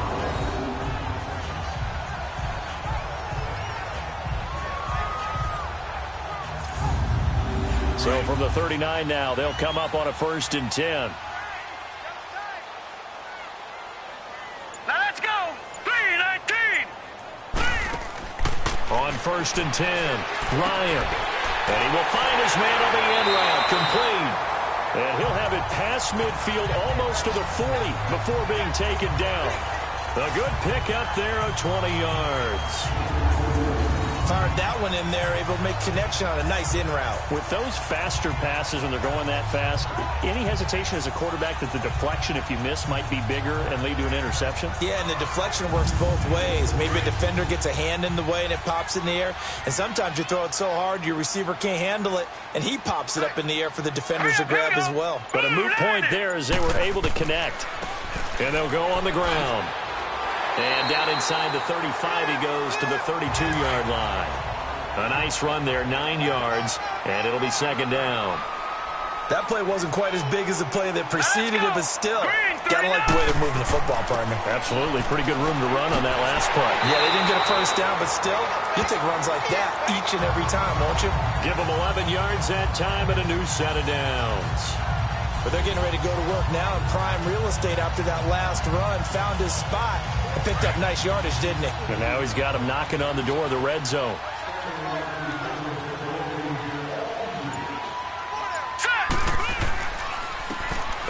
So from the 39 now, they'll come up on a 1st and 10. Now let's go. 3-19. On 1st and 10, Ryan. And he will find his man on the end route, complete. And he'll have it past midfield almost to the 40 before being taken down. A good pick up there of 20 yards. Fired that one in there, able to make connection on a nice in route. With those faster passes when they're going that fast, any hesitation as a quarterback that the deflection, if you miss, might be bigger and lead to an interception? Yeah, and the deflection works both ways. Maybe a defender gets a hand in the way and it pops in the air. And sometimes you throw it so hard your receiver can't handle it, and he pops it up in the air for the defenders to grab as well. But a moot point there as they were able to connect. And they'll go on the ground. And down inside the 35, he goes to the 32-yard line. A nice run there, 9 yards, and it'll be second down. That play wasn't quite as big as the play that preceded it, but still, gotta like the way they're moving the football, partner. Absolutely. Pretty good room to run on that last play. Yeah, they didn't get a first down, but still, you take runs like that each and every time, won't you? Give them 11 yards that time and a new set of downs. But they're getting ready to go to work now in prime real estate after that last run. Found his spot and picked up nice yardage, didn't he? And now he's got him knocking on the door of the red zone.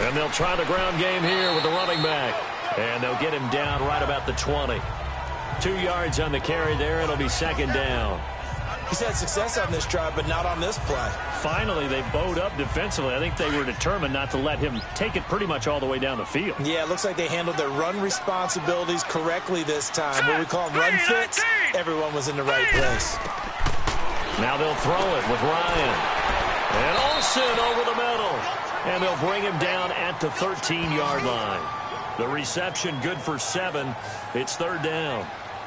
And they'll try the ground game here with the running back. And they'll get him down right about the 20. 2 yards on the carry there. It'll be second down. He's had success on this drive, but not on this play. Finally, they bowed up defensively. I think they were determined not to let him take it pretty much all the way down the field. Yeah, it looks like they handled their run responsibilities correctly this time. What we call run fits, everyone was in the right place. Now they'll throw it with Ryan. And Olsen over the middle. And they'll bring him down at the 13-yard line. The reception good for 7. It's 3rd down.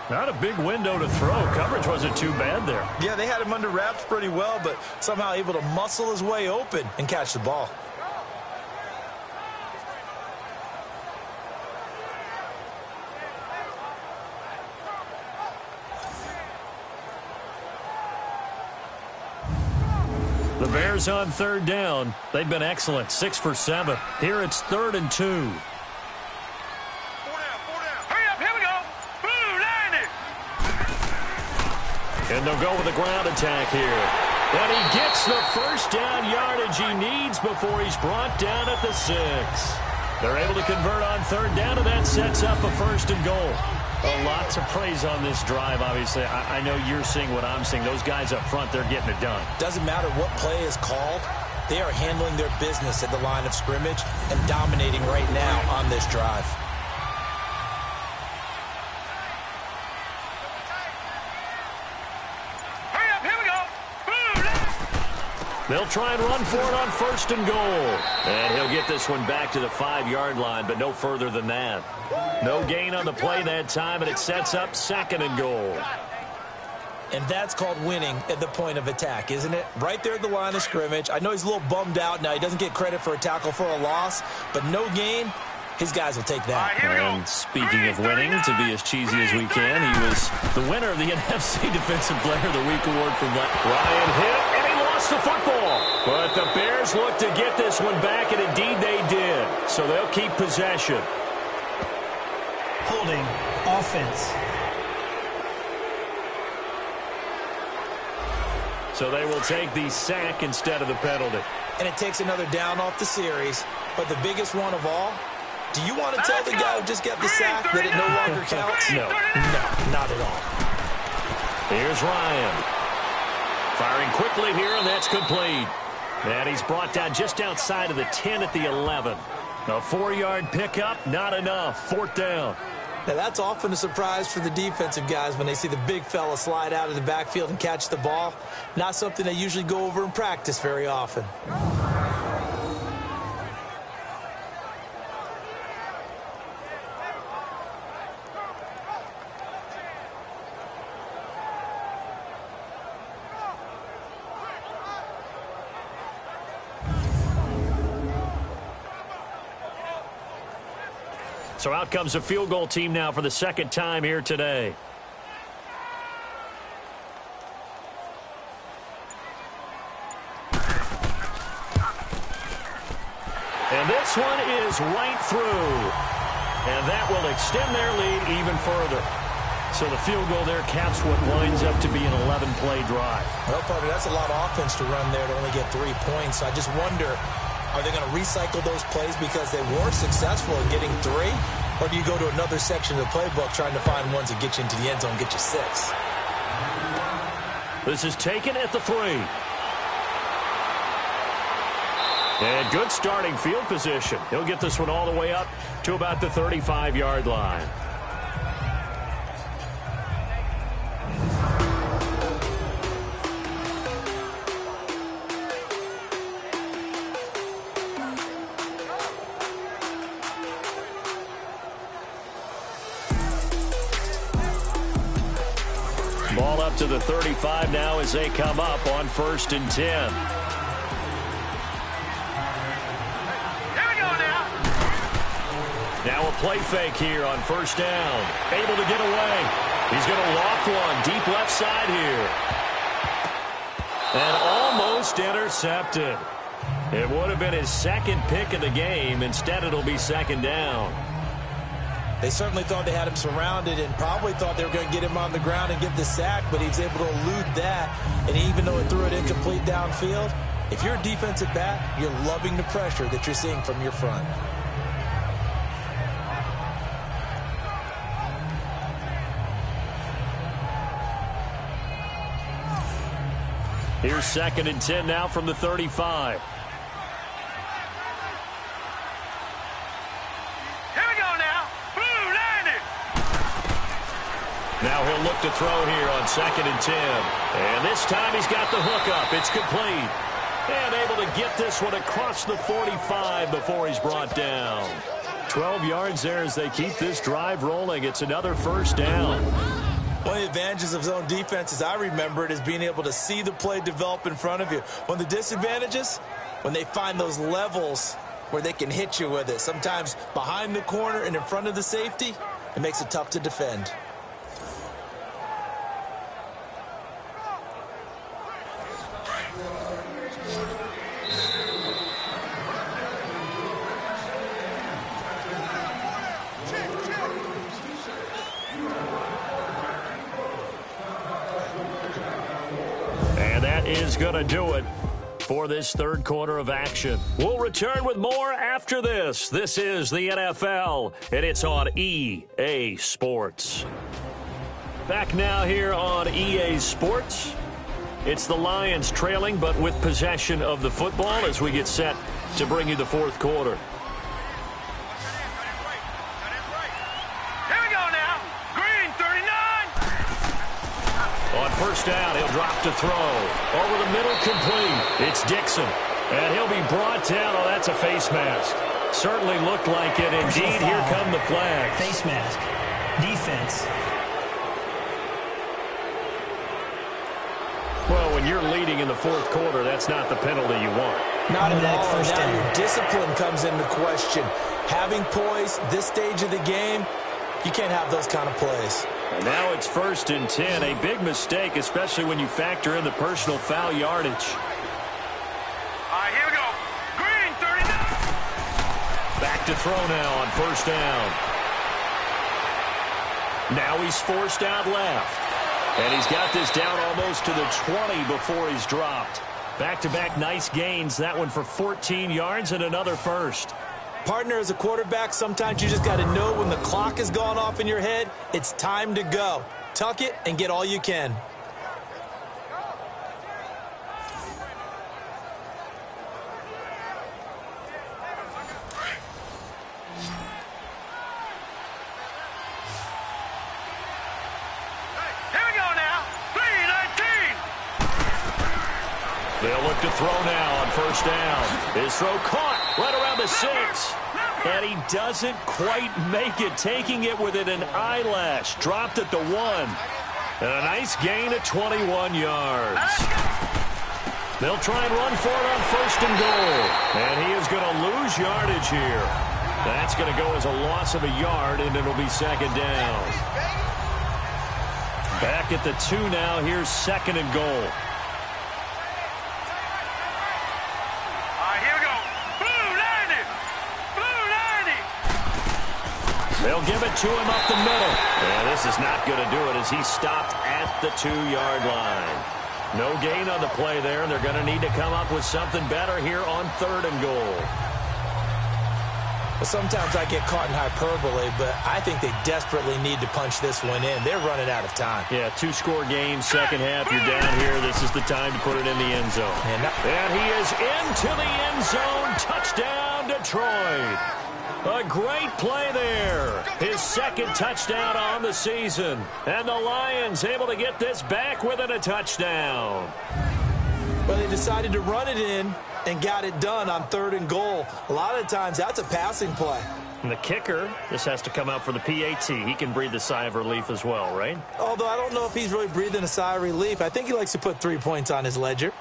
Not a big window to throw. Coverage wasn't too bad there. Yeah, they had him under wraps pretty well, but somehow able to muscle his way open and catch the ball. The Bears on 3rd down. They've been excellent. 6 for 7. Here it's 3rd and 2. And they'll go with a ground attack here. And he gets the first down yardage he needs before he's brought down at the 6. They're able to convert on 3rd down, and that sets up a 1st and goal. A lot to praise on this drive, obviously. I know you're seeing what I'm seeing. Those guys up front, they're getting it done. Doesn't matter what play is called. They are handling their business at the line of scrimmage and dominating right now on this drive. They'll try and run for it on 1st and goal. And he'll get this one back to the 5-yard line, but no further than that. No gain on the play that time, and it sets up 2nd and goal. And that's called winning at the point of attack, isn't it? Right there at the line of scrimmage. I know he's a little bummed out now. He doesn't get credit for a tackle for a loss, but no gain. His guys will take that. And speaking of winning, to be as cheesy as we can, he was the winner of the NFC Defensive Player of the Week award from Ryan hit, and he lost the football. But the Bears look to get this one back, and indeed they did. So they'll keep possession. Holding offense. So they will take the sack instead of the penalty. And it takes another down off the series. But the biggest one of all, do you want to tell the guy who just got the sack that it no longer counts? No. No, not at all. Here's Ryan. Firing quickly here, and that's complete. And he's brought down just outside of the 10 at the 11. A 4-yard pickup, not enough. 4th down. Now, that's often a surprise for the defensive guys when they see the big fella slide out of the backfield and catch the ball. Not something they usually go over in practice very often. So out comes a field goal team now for the 2nd time here today. And this one is right through. And that will extend their lead even further. So the field goal there caps what winds up to be an 11-play drive. Well, Parker, that's a lot of offense to run there to only get 3 points. I just wonder, are they going to recycle those plays because they were successful in getting 3? Or do you go to another section of the playbook trying to find ones that get you into the end zone and get you 6? This is taken at the 3. And good starting field position. He'll get this one all the way up to about the 35-yard line. Ball up to the 35 now as they come up on 1st and 10. Here we go now. Now a play fake here on 1st down. Able to get away. He's going to loft one deep left side here. And almost intercepted. It would have been his 2nd pick of the game. Instead, it'll be 2nd down. They certainly thought they had him surrounded and probably thought they were going to get him on the ground and get the sack, but he was able to elude that. And even though it threw it incomplete downfield, if you're a defensive back, you're loving the pressure that you're seeing from your front. Here's 2nd and 10 now from the 35. Here we go now. Blue, line it. Now he'll look to throw here on 2nd and 10. And this time he's got the hook up. It's complete. And able to get this one across the 45 before he's brought down. 12 yards there as they keep this drive rolling. It's another first down. One of the advantages of zone defense, as I remember it, is being able to see the play develop in front of you. One of the disadvantages, when they find those levels where they can hit you with it. Sometimes behind the corner and in front of the safety, it makes it tough to defend. Is going to do it for this third quarter of action. We'll return with more after this. This is the NFL, and it's on EA Sports. Back now here on EA Sports. It's the Lions trailing, but with possession of the football as we get set to bring you the fourth quarter. First down, he'll drop to throw. Over the middle, complete. It's Dixon. And he'll be brought down. Oh, that's a face mask. Certainly looked like it. Indeed, here come the flags. Face mask. Defense. Well, when you're leading in the fourth quarter, that's not the penalty you want. Not at all. Now your discipline comes into question. Having poise this stage of the game, you can't have those kind of plays. And now it's 1st and 10. A big mistake, especially when you factor in the personal foul yardage. All right, here we go. Green, 39. Back to throw now on 1st down. Now he's forced out left. And he's got this down almost to the 20 before he's dropped. Back-to-back nice gains. That one for 14 yards and another first. Partner, as a quarterback, sometimes you just got to know when the clock has gone off in your head, it's time to go. Tuck it and get all you can. Here we go now. 3-19. They'll look to throw now on 1st down. His throw caught right around the 6. And he doesn't quite make it, taking it within an eyelash. Dropped at the 1. And a nice gain of 21 yards. They'll try and run for it on 1st and goal. And he is going to lose yardage here. That's going to go as a loss of a yard, and it'll be 2nd down. Back at the 2 now. Here's 2nd and goal. They'll give it to him up the middle. And this is not going to do it as he stopped at the 2-yard line. No gain on the play there, and they're going to need to come up with something better here on 3rd and goal. Well, sometimes I get caught in hyperbole, but I think they desperately need to punch this one in. They're running out of time. Yeah, 2-score game, second half. You're down here. This is the time to put it in the end zone. And he is into the end zone. Touchdown, Detroit. A great play there. His 2nd touchdown on the season. And the Lions able to get this back within a touchdown. Well, they decided to run it in and got it done on 3rd and goal. A lot of times, that's a passing play. And the kicker, this has to come out for the PAT. He can breathe a sigh of relief as well, right? Although I don't know if he's really breathing a sigh of relief. I think he likes to put 3 points on his ledger.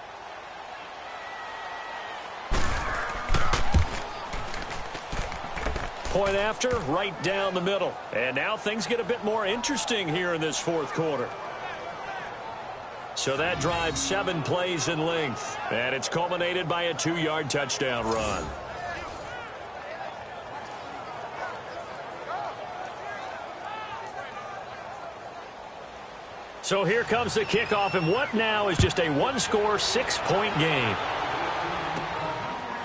Point after, right down the middle. And now things get a bit more interesting here in this fourth quarter. So that drives 7 plays in length. And it's culminated by a 2-yard touchdown run. So here comes the kickoff, and what now is just a 1-score, 6-point game.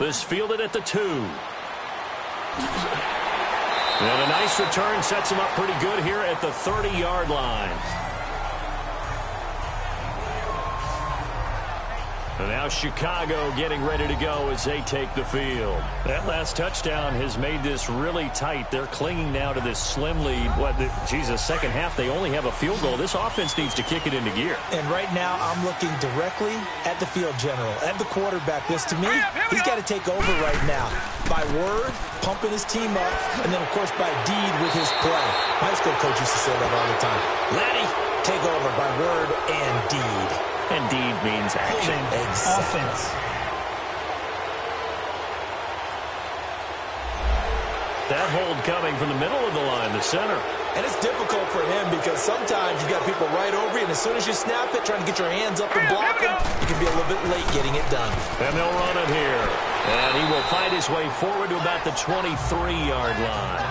This fielded at the 2. And a nice return sets him up pretty good here at the 30-yard line. And now Chicago getting ready to go as they take the field. That last touchdown has made this really tight. They're clinging now to this slim lead. Second half, they only have a field goal. This offense needs to kick it into gear. And right now, I'm looking directly at the field general, at the quarterback. Because to me, he's got to take over right now. By word, pumping his team up, and then, of course, by deed with his play. My high school coach used to say that all the time. Laddie, take over by word and deed. And deed means action. Exactly. Offense. That hold coming from the middle of the line, the center. And it's difficult for him because sometimes you've got people right over you, and as soon as you snap it, trying to get your hands up and block him, you can be a little bit late getting it done. And they'll run it here. And he will fight his way forward to about the 23-yard line.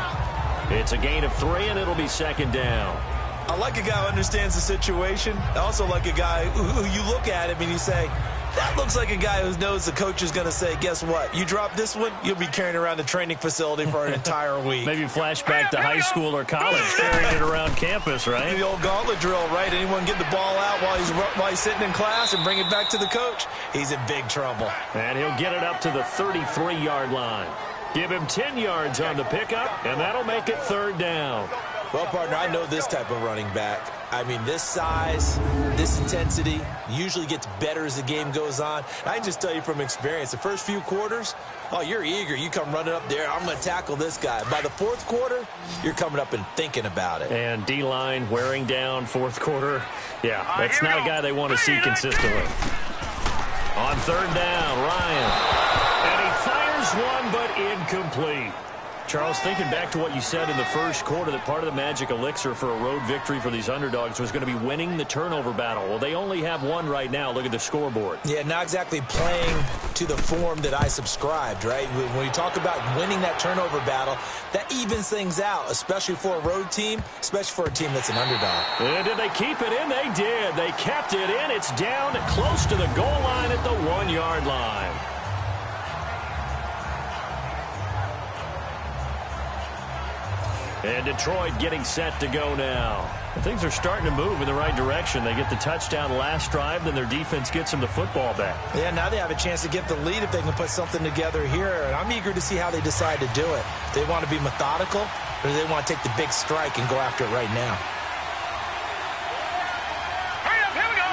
It's a gain of 3, and it'll be second down. I like a guy who understands the situation. I also like a guy who you look at him and you say, that looks like a guy who knows the coach is going to say, guess what? You drop this one, you'll be carrying around the training facility for an entire week. Maybe flashback to high school or college, carrying it around campus, right? The old gauntlet drill, right? Anyone get the ball out while he's sitting in class and bring it back to the coach? He's in big trouble. And he'll get it up to the 33-yard line. Give him 10 yards on the pickup, and that'll make it third down. Well, partner, I know this type of running back. I mean, this size, this intensity usually gets better as the game goes on. I can just tell you from experience, the first few quarters, oh, you're eager. You come running up there, I'm going to tackle this guy. By the fourth quarter, you're coming up and thinking about it. And D-line wearing down fourth quarter. Yeah, that's not a guy they want to see consistently. On third down, Ryan. And he fires one, but incomplete. Charles, thinking back to what you said in the first quarter, that part of the magic elixir for a road victory for these underdogs was going to be winning the turnover battle. Well, they only have one right now. Look at the scoreboard. Yeah, not exactly playing to the form that I subscribed, right? When you talk about winning that turnover battle, that evens things out, especially for a road team, especially for a team that's an underdog. And did they keep it in? They did. They kept it in. It's down close to the goal line at the 1-yard line. And Detroit getting set to go now. Things are starting to move in the right direction. They get the touchdown last drive, then their defense gets them the football back. Yeah, now they have a chance to get the lead if they can put something together here. And I'm eager to see how they decide to do it. Do they want to be methodical, or do they want to take the big strike and go after it right now? Hurry up, here we go.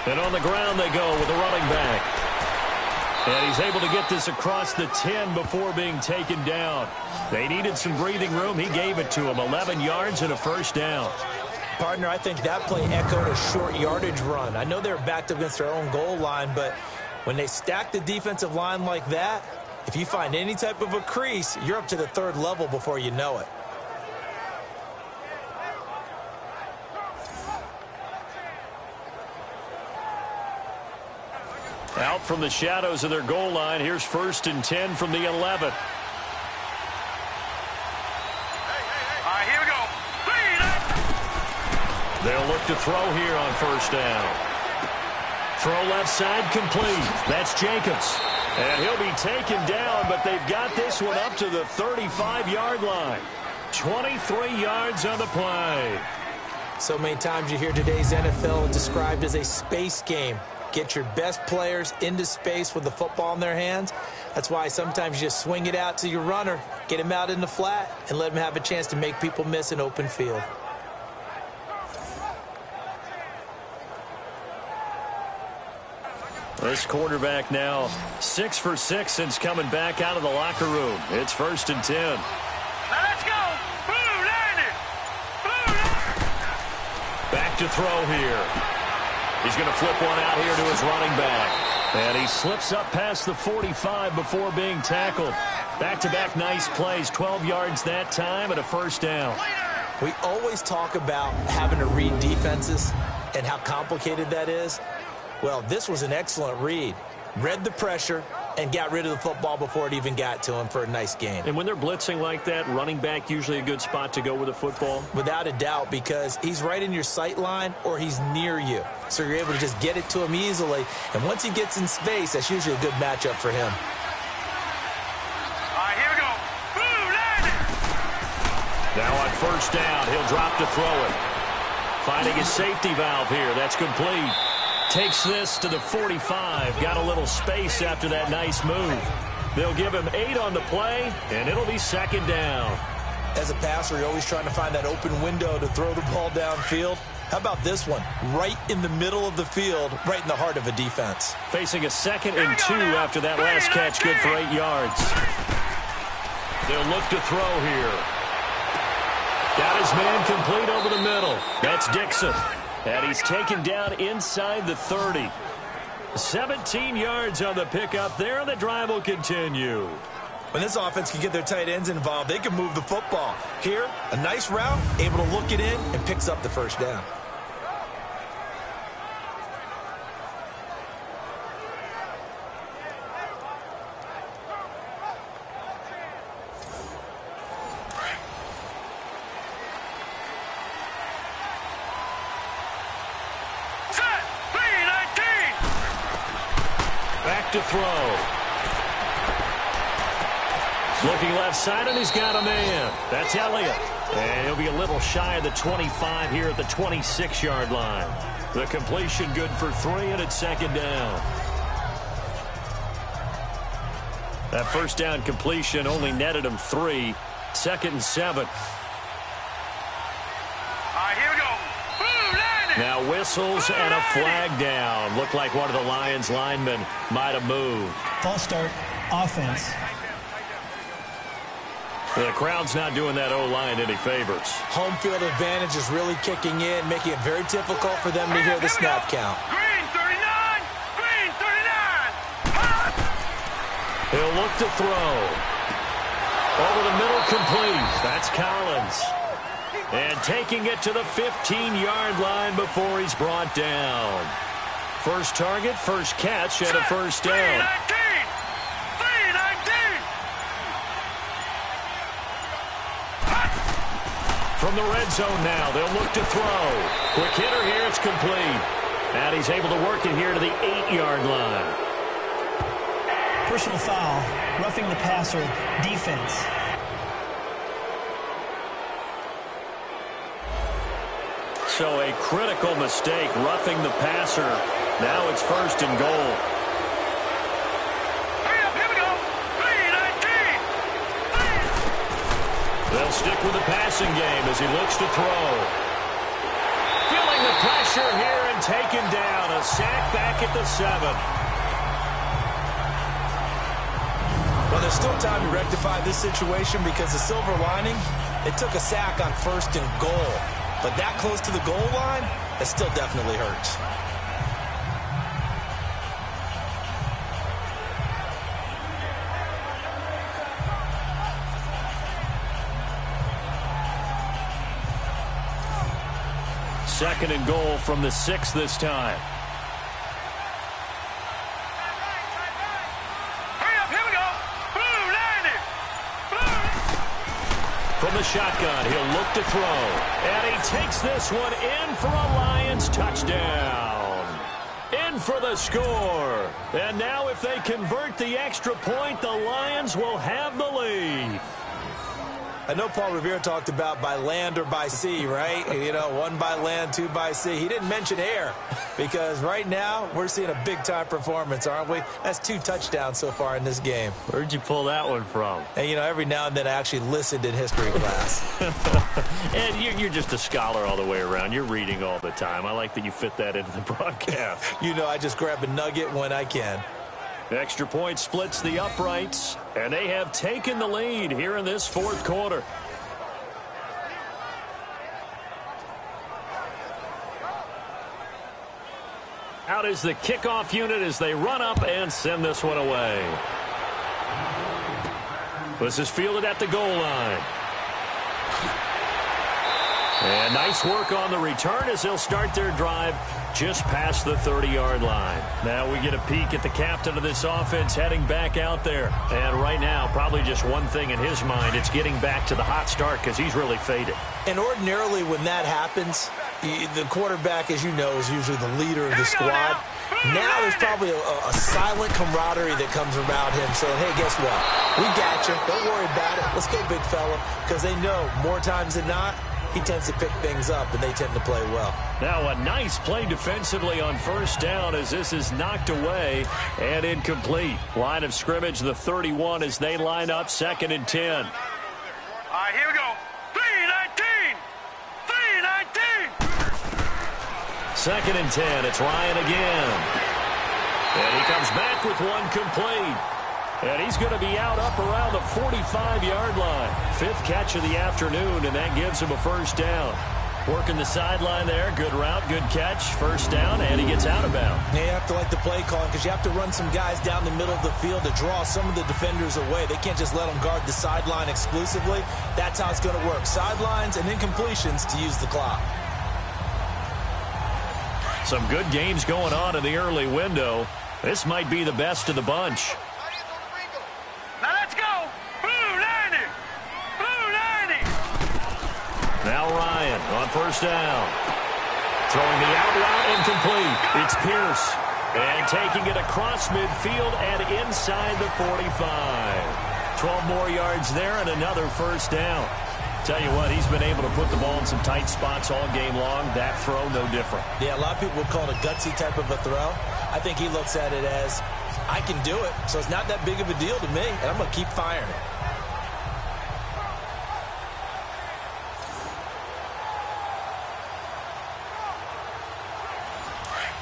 3-19. And on the ground they go with the running back. And he's able to get this across the 10 before being taken down. They needed some breathing room. He gave it to him. 11 yards and a first down. Partner, I think that play echoed a short yardage run. I know they were backed up against their own goal line, but when they stack the defensive line like that, if you find any type of a crease, you're up to the third level before you know it. Out from the shadows of their goal line. Here's 1st and 10 from the 11. All right, here we go. 3-19. They'll look to throw here on first down. Throw left side complete. That's Jacobs. And he'll be taken down, but they've got this one up to the 35-yard line. 23 yards on the play. So many times you hear today's NFL described as a space game. Get your best players into space with the football in their hands. That's why sometimes you just swing it out to your runner, get him out in the flat, and let him have a chance to make people miss an open field. This quarterback now 6 for 6 since coming back out of the locker room. It's 1st and 10. Now let's go. Blue line it. Blue line. Back to throw here. He's going to flip one out here to his running back. And he slips up past the 45 before being tackled. Back-to-back nice plays. 12 yards that time and a first down. We always talk about having to read defenses and how complicated that is. Well, this was an excellent read. Read the pressure and got rid of the football before it even got to him for a nice gain. And when they're blitzing like that, running back usually a good spot to go with the football? Without a doubt, because he's right in your sight line or he's near you. So you're able to just get it to him easily. And once he gets in space, that's usually a good matchup for him. All right, here we go. Blue line it. Now on first down, he'll drop to throw it. Finding his safety valve here. That's complete. Takes this to the 45. Got a little space after that nice move. They'll give him 8 on the play, and it'll be second down. As a passer, you're always trying to find that open window to throw the ball downfield. How about this one? Right in the middle of the field, right in the heart of a defense. Facing a 2nd and 2 after that last catch, good for 8 yards. They'll look to throw here. Got his man complete over the middle. That's Dixon. And he's taken down inside the 30. 17 yards on the pickup there, and the drive will continue. When this offense can get their tight ends involved, they can move the football. Here, a nice route, able to look it in, and picks up the first down. Set. 3-19. Back to throw. Looking left side, and he's got a man. That's Elliott. And he'll be a little shy of the 25 here at the 26-yard line. The completion good for 3, and it's second down. That first down completion only netted him 3. 2nd and 7. All right, here we go. Blue line it. Now whistles and a flag down. Looked like one of the Lions linemen might have moved. False start, offense. The crowd's not doing that O-line any favors. Home field advantage is really kicking in, making it very difficult for them to hear the snap count. Green 39. Green 39. Hot. He'll look to throw. Over the middle, complete. That's Collins. And taking it to the 15-yard line before he's brought down. First target, first catch, and a first down. 3-19. 3-19. From the red zone now, they'll look to throw. Quick hitter here, it's complete. And he's able to work it here to the 8-yard line. Personal foul, roughing the passer, defense. So a critical mistake, roughing the passer. Now it's first and goal. Hurry up, here we go. 3-19. They'll stick with the passing game as he looks to throw. Feeling the pressure here and taken down. A sack back at the 7. Well, there's still time to rectify this situation because the silver lining, it took a sack on first and goal. But that close to the goal line, it still definitely hurts. Second and goal from the 6 this time. Hurry up, here we go. Blue line it. From the shotgun, he'll look to throw. And he takes this one in for a Lions touchdown. In for the score. And now if they convert the extra point, the Lions will have the lead. I know Paul Revere talked about by land or by sea, right? You know, 1 by land, 2 by sea. He didn't mention air because right now we're seeing a big-time performance, aren't we? That's 2 touchdowns so far in this game. Where'd you pull that one from? And, you know, every now and then I actually listened in history class. And you're just a scholar all the way around. You're reading all the time. I like that you fit that into the broadcast. You know, I just grab a nugget when I can. Extra point splits the uprights, and they have taken the lead here in this 4th quarter. Out is the kickoff unit as they run up and send this one away. This is fielded at the goal line. And nice work on the return as they'll start their drive just past the 30-yard line. Now we get a peek at the captain of this offense heading back out there. And right now, probably just one thing in his mind. It's getting back to the hot start because he's really faded. And ordinarily when that happens, the quarterback, as you know, is usually the leader of the squad. Now there's probably a silent camaraderie that comes around him saying, hey, guess what? We got you. Don't worry about it. Let's go, big fella. Because they know more times than not, he tends to pick things up, and they tend to play well. Now a nice play defensively on first down as this is knocked away and incomplete. Line of scrimmage, the 31 as they line up 2nd and 10. All right, here we go. 3-19. 3-19. 2nd and 10. It's Ryan again. And he comes back with one complete. And he's going to be out up around the 45-yard line. 5th catch of the afternoon, and that gives him a first down. Working the sideline there. Good route, good catch. First down, and he gets out of bounds. Yeah, you have to like the play calling because you have to run some guys down the middle of the field to draw some of the defenders away. They can't just let them guard the sideline exclusively. That's how it's going to work. Sidelines and incompletions to use the clock. Some good games going on in the early window. This might be the best of the bunch. Now let's go. Blue 90. Blue 90. Now Ryan on first down. Throwing the out route incomplete. It's Pierce. And taking it across midfield and inside the 45. 12 more yards there and another first down. Tell you what, he's been able to put the ball in some tight spots all game long. That throw, no different. Yeah, a lot of people would call it a gutsy type of a throw. I think he looks at it as, I can do it, so it's not that big of a deal to me, and I'm going to keep firing.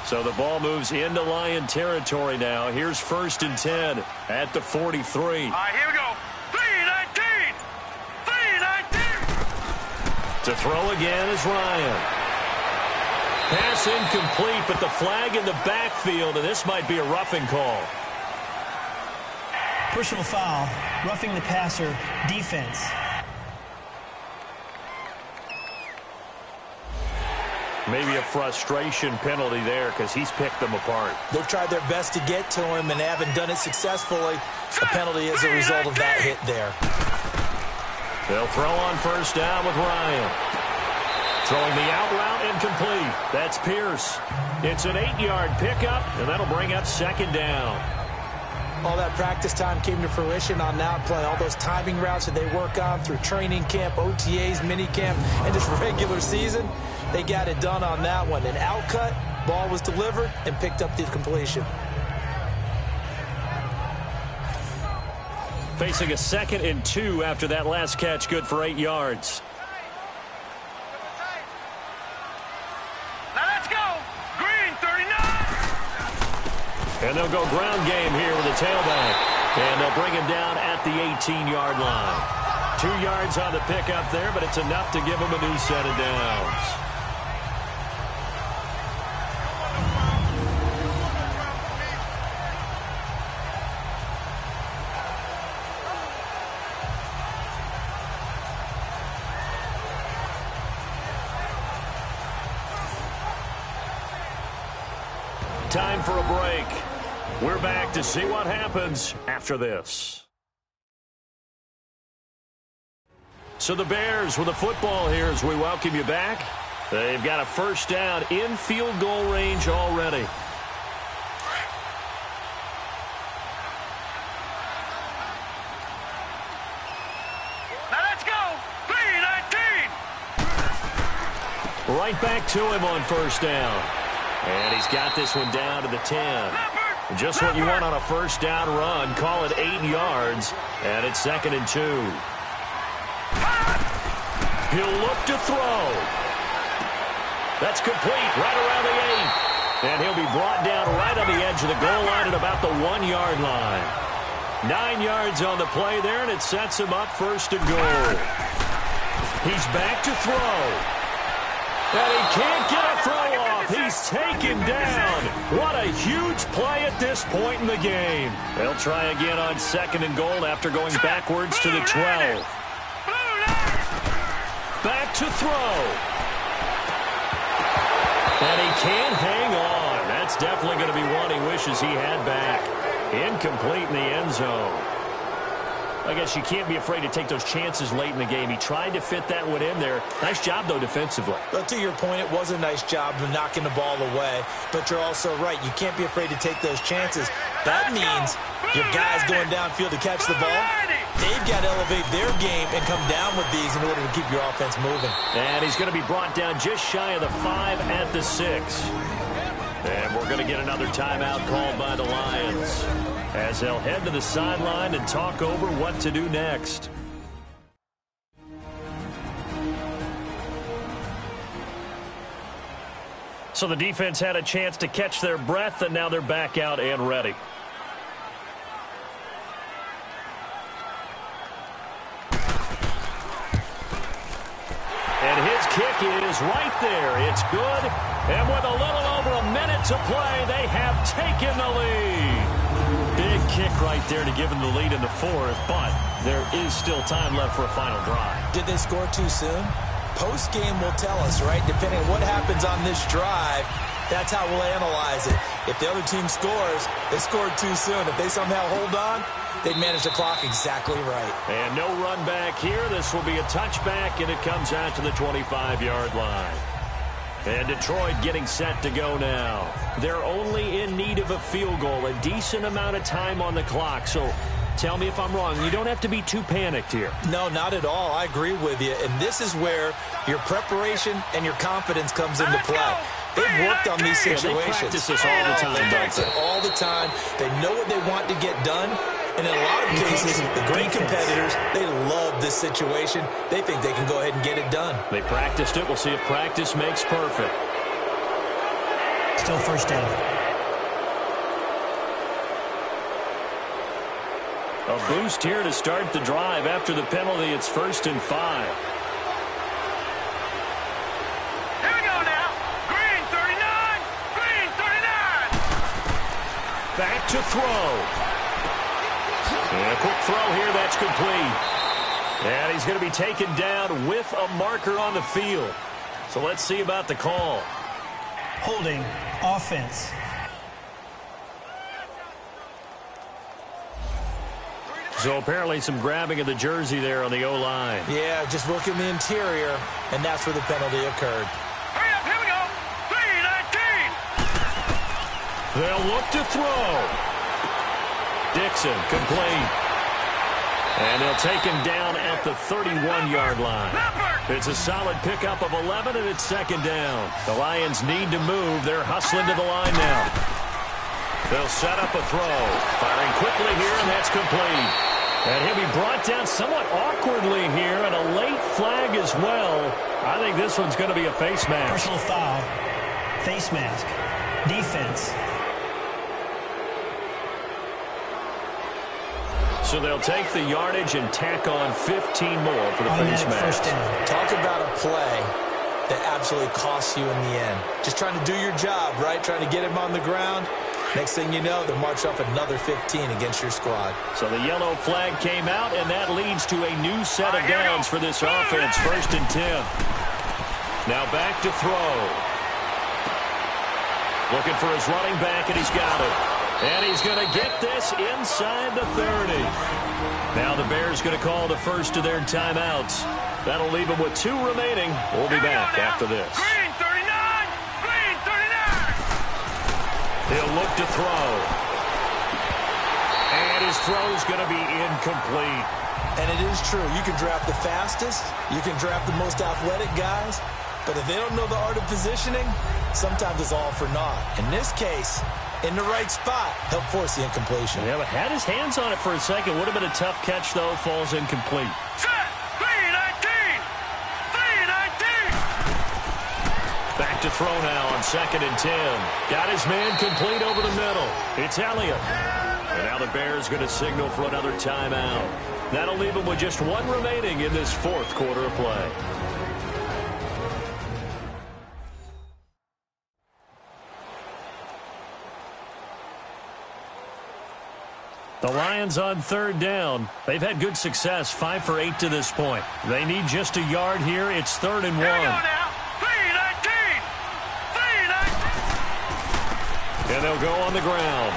So the ball moves into Lion territory now. Here's 1st and 10 at the 43. All right, here we go. 3-19. 3-19. To throw again is Ryan. Pass incomplete, but the flag in the backfield, and this might be a roughing call. Personal foul, roughing the passer, defense. Maybe a frustration penalty there because he's picked them apart. They've tried their best to get to him and haven't done it successfully. A penalty as a result of that hit there. They'll throw on first down with Ryan. Throwing the out route incomplete. That's Pierce. It's an 8-yard pickup, and that'll bring up 2nd down. All that practice time came to fruition on that play. All those timing routes that they work on through training camp, OTAs, minicamp, and just regular season, they got it done on that one. An out cut, ball was delivered, and picked up the completion. Facing a 2nd and 2 after that last catch, good for 8 yards. Now let's go. Green 39. And they'll go ground game here with a tailback. And they'll bring him down at the 18-yard line. 2 yards on the pickup there, but it's enough to give him a new set of downs. Time for a break. We're back to see what happens after this. So the Bears with the football here as we welcome you back. They've got a first down in field goal range already. Now let's go. 3-19. Right back to him on first down. And he's got this one down to the 10. Just what you want on a first down run. Call it 8 yards. And it's 2nd and 2. He'll look to throw. That's complete right around the 8. And he'll be brought down right on the edge of the goal line at about the 1-yard line. 9 yards on the play there, and it sets him up 1st and goal. He's back to throw. And he can't get a throw off. He's taken down. What a huge play at this point in the game. They'll try again on 2nd and goal after going backwards to the 12. Back to throw. And he can't hang on. That's definitely going to be one he wishes he had back. Incomplete in the end zone. I guess you can't be afraid to take those chances late in the game. He tried to fit that one in there. Nice job, though, defensively. But to your point, it was a nice job of knocking the ball away. But you're also right. You can't be afraid to take those chances. That means your guy's going downfield to catch the ball. They've got to elevate their game and come down with these in order to keep your offense moving. And he's going to be brought down just shy of the 5 at the 6. And we're going to get another timeout called by the Lions as they'll head to the sideline and talk over what to do next. So the defense had a chance to catch their breath, and now they're back out and ready. And his kick is right there. It's good. And with a little over a minute to play, they have taken the lead. Big kick right there to give them the lead in the 4th, but there is still time left for a final drive. Did they score too soon? Post-game will tell us, right? Depending on what happens on this drive, that's how we'll analyze it. If the other team scores, they scored too soon. If they somehow hold on, they've managed the clock exactly right. And no run back here. This will be a touchback, and it comes out to the 25-yard line. And Detroit getting set to go now. They're only in need of a field goal, a decent amount of time on the clock. So tell me if I'm wrong. You don't have to be too panicked here. No, not at all. I agree with you. And this is where your preparation and your confidence comes into play. They've worked on these situations. They practice this all the time. They practice it all the time. They know what they want to get done. And in a lot of cases, the great competitors, they love this situation. They think they can go ahead and get it done. They practiced it. We'll see if practice makes perfect. Still first down. A boost here to start the drive. After the penalty, it's 1st and 5. Here we go now. Green 39. Green 39. Back to throw. And a quick throw here, that's complete. And he's going to be taken down with a marker on the field. So let's see about the call. Holding offense. So apparently some grabbing of the jersey there on the O-line. Yeah, just working the interior, and that's where the penalty occurred. Hurry up, here we go. 3-19. They'll look to throw. Dixon, complete. And they'll take him down at the 31-yard line. It's a solid pickup of 11, and it's 2nd down. The Lions need to move. They're hustling to the line now. They'll set up a throw. Firing quickly here, and that's complete. And he'll be brought down somewhat awkwardly here, and a late flag as well. I think this one's going to be a face mask. Personal foul. Face mask. Defense. So they'll take the yardage and tack on 15 more for the face mask. Talk about a play that absolutely costs you in the end. Just trying to do your job, right? Trying to get him on the ground. Next thing you know, they'll march up another 15 against your squad. So the yellow flag came out, and that leads to a new set of downs for this offense. 1st and 10. Now back to throw. Looking for his running back, and he's got it. And he's going to get this inside the 30. Now the Bears going to call the first of their timeouts. That'll leave them with 2 remaining. We'll be back after this. Green 39. Green 39. He'll look to throw. And his throw's going to be incomplete. And it is true. You can draft the fastest. You can draft the most athletic guys. But if they don't know the art of positioning, sometimes it's all for naught. In this case, in the right spot, help force the incompletion. Yeah, but had his hands on it for a second. Would have been a tough catch, though. Falls incomplete. Set. 3-19. 3-19. Back to throw now on 2nd and 10. Got his man complete over the middle. It's Elliott. And now the Bears going to signal for another timeout. That'll leave them with just 1 remaining in this 4th quarter of play. The Lions on 3rd down. They've had good success, 5 for 8 to this point. They need just a yard here. It's 3rd and 1. Here we go now. 3-19. 3-19. And they'll go on the ground.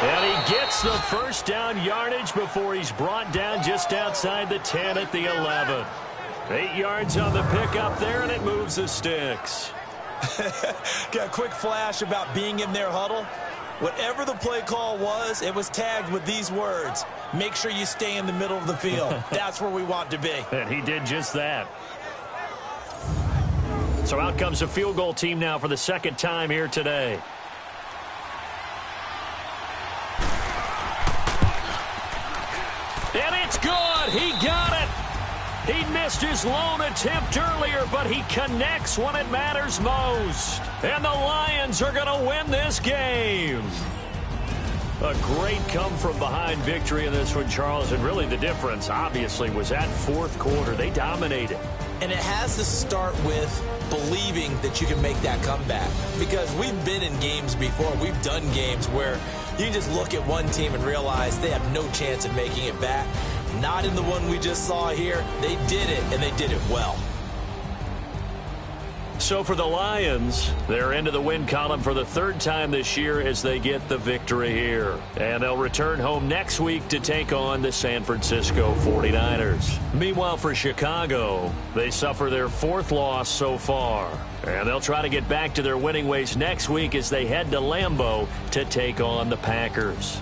And he gets the first down yardage before he's brought down just outside the 10 at the 11. 8 yards on the pickup there, and it moves the sticks. Got a quick flash about being in their huddle. Whatever the play call was, it was tagged with these words: make sure you stay in the middle of the field. That's where we want to be. And he did just that. So out comes a field goal team now for the second time here today. And it's good. He got it. He missed his lone attempt earlier, but he connects when it matters most. And the Lions are going to win this game. A great come-from-behind victory in this one, Charles. And really the difference, obviously, was that fourth quarter. They dominated. And it has to start with believing that you can make that comeback. Because we've been in games before. We've done games where you just look at one team and realize they have no chance of making it back. Not in the one we just saw here. They did it, and they did it well. So for the Lions, they're into the win column for the third time this year as they get the victory here. And they'll return home next week to take on the San Francisco 49ers. Meanwhile, for Chicago, they suffer their fourth loss so far. And they'll try to get back to their winning ways next week as they head to Lambeau to take on the Packers.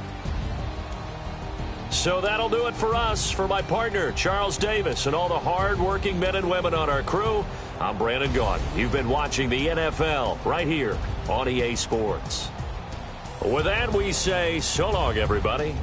So that'll do it for us. For my partner, Charles Davis, and all the hard-working men and women on our crew, I'm Brandon Gaudin. You've been watching the NFL right here on EA Sports. With that, we say so long, everybody.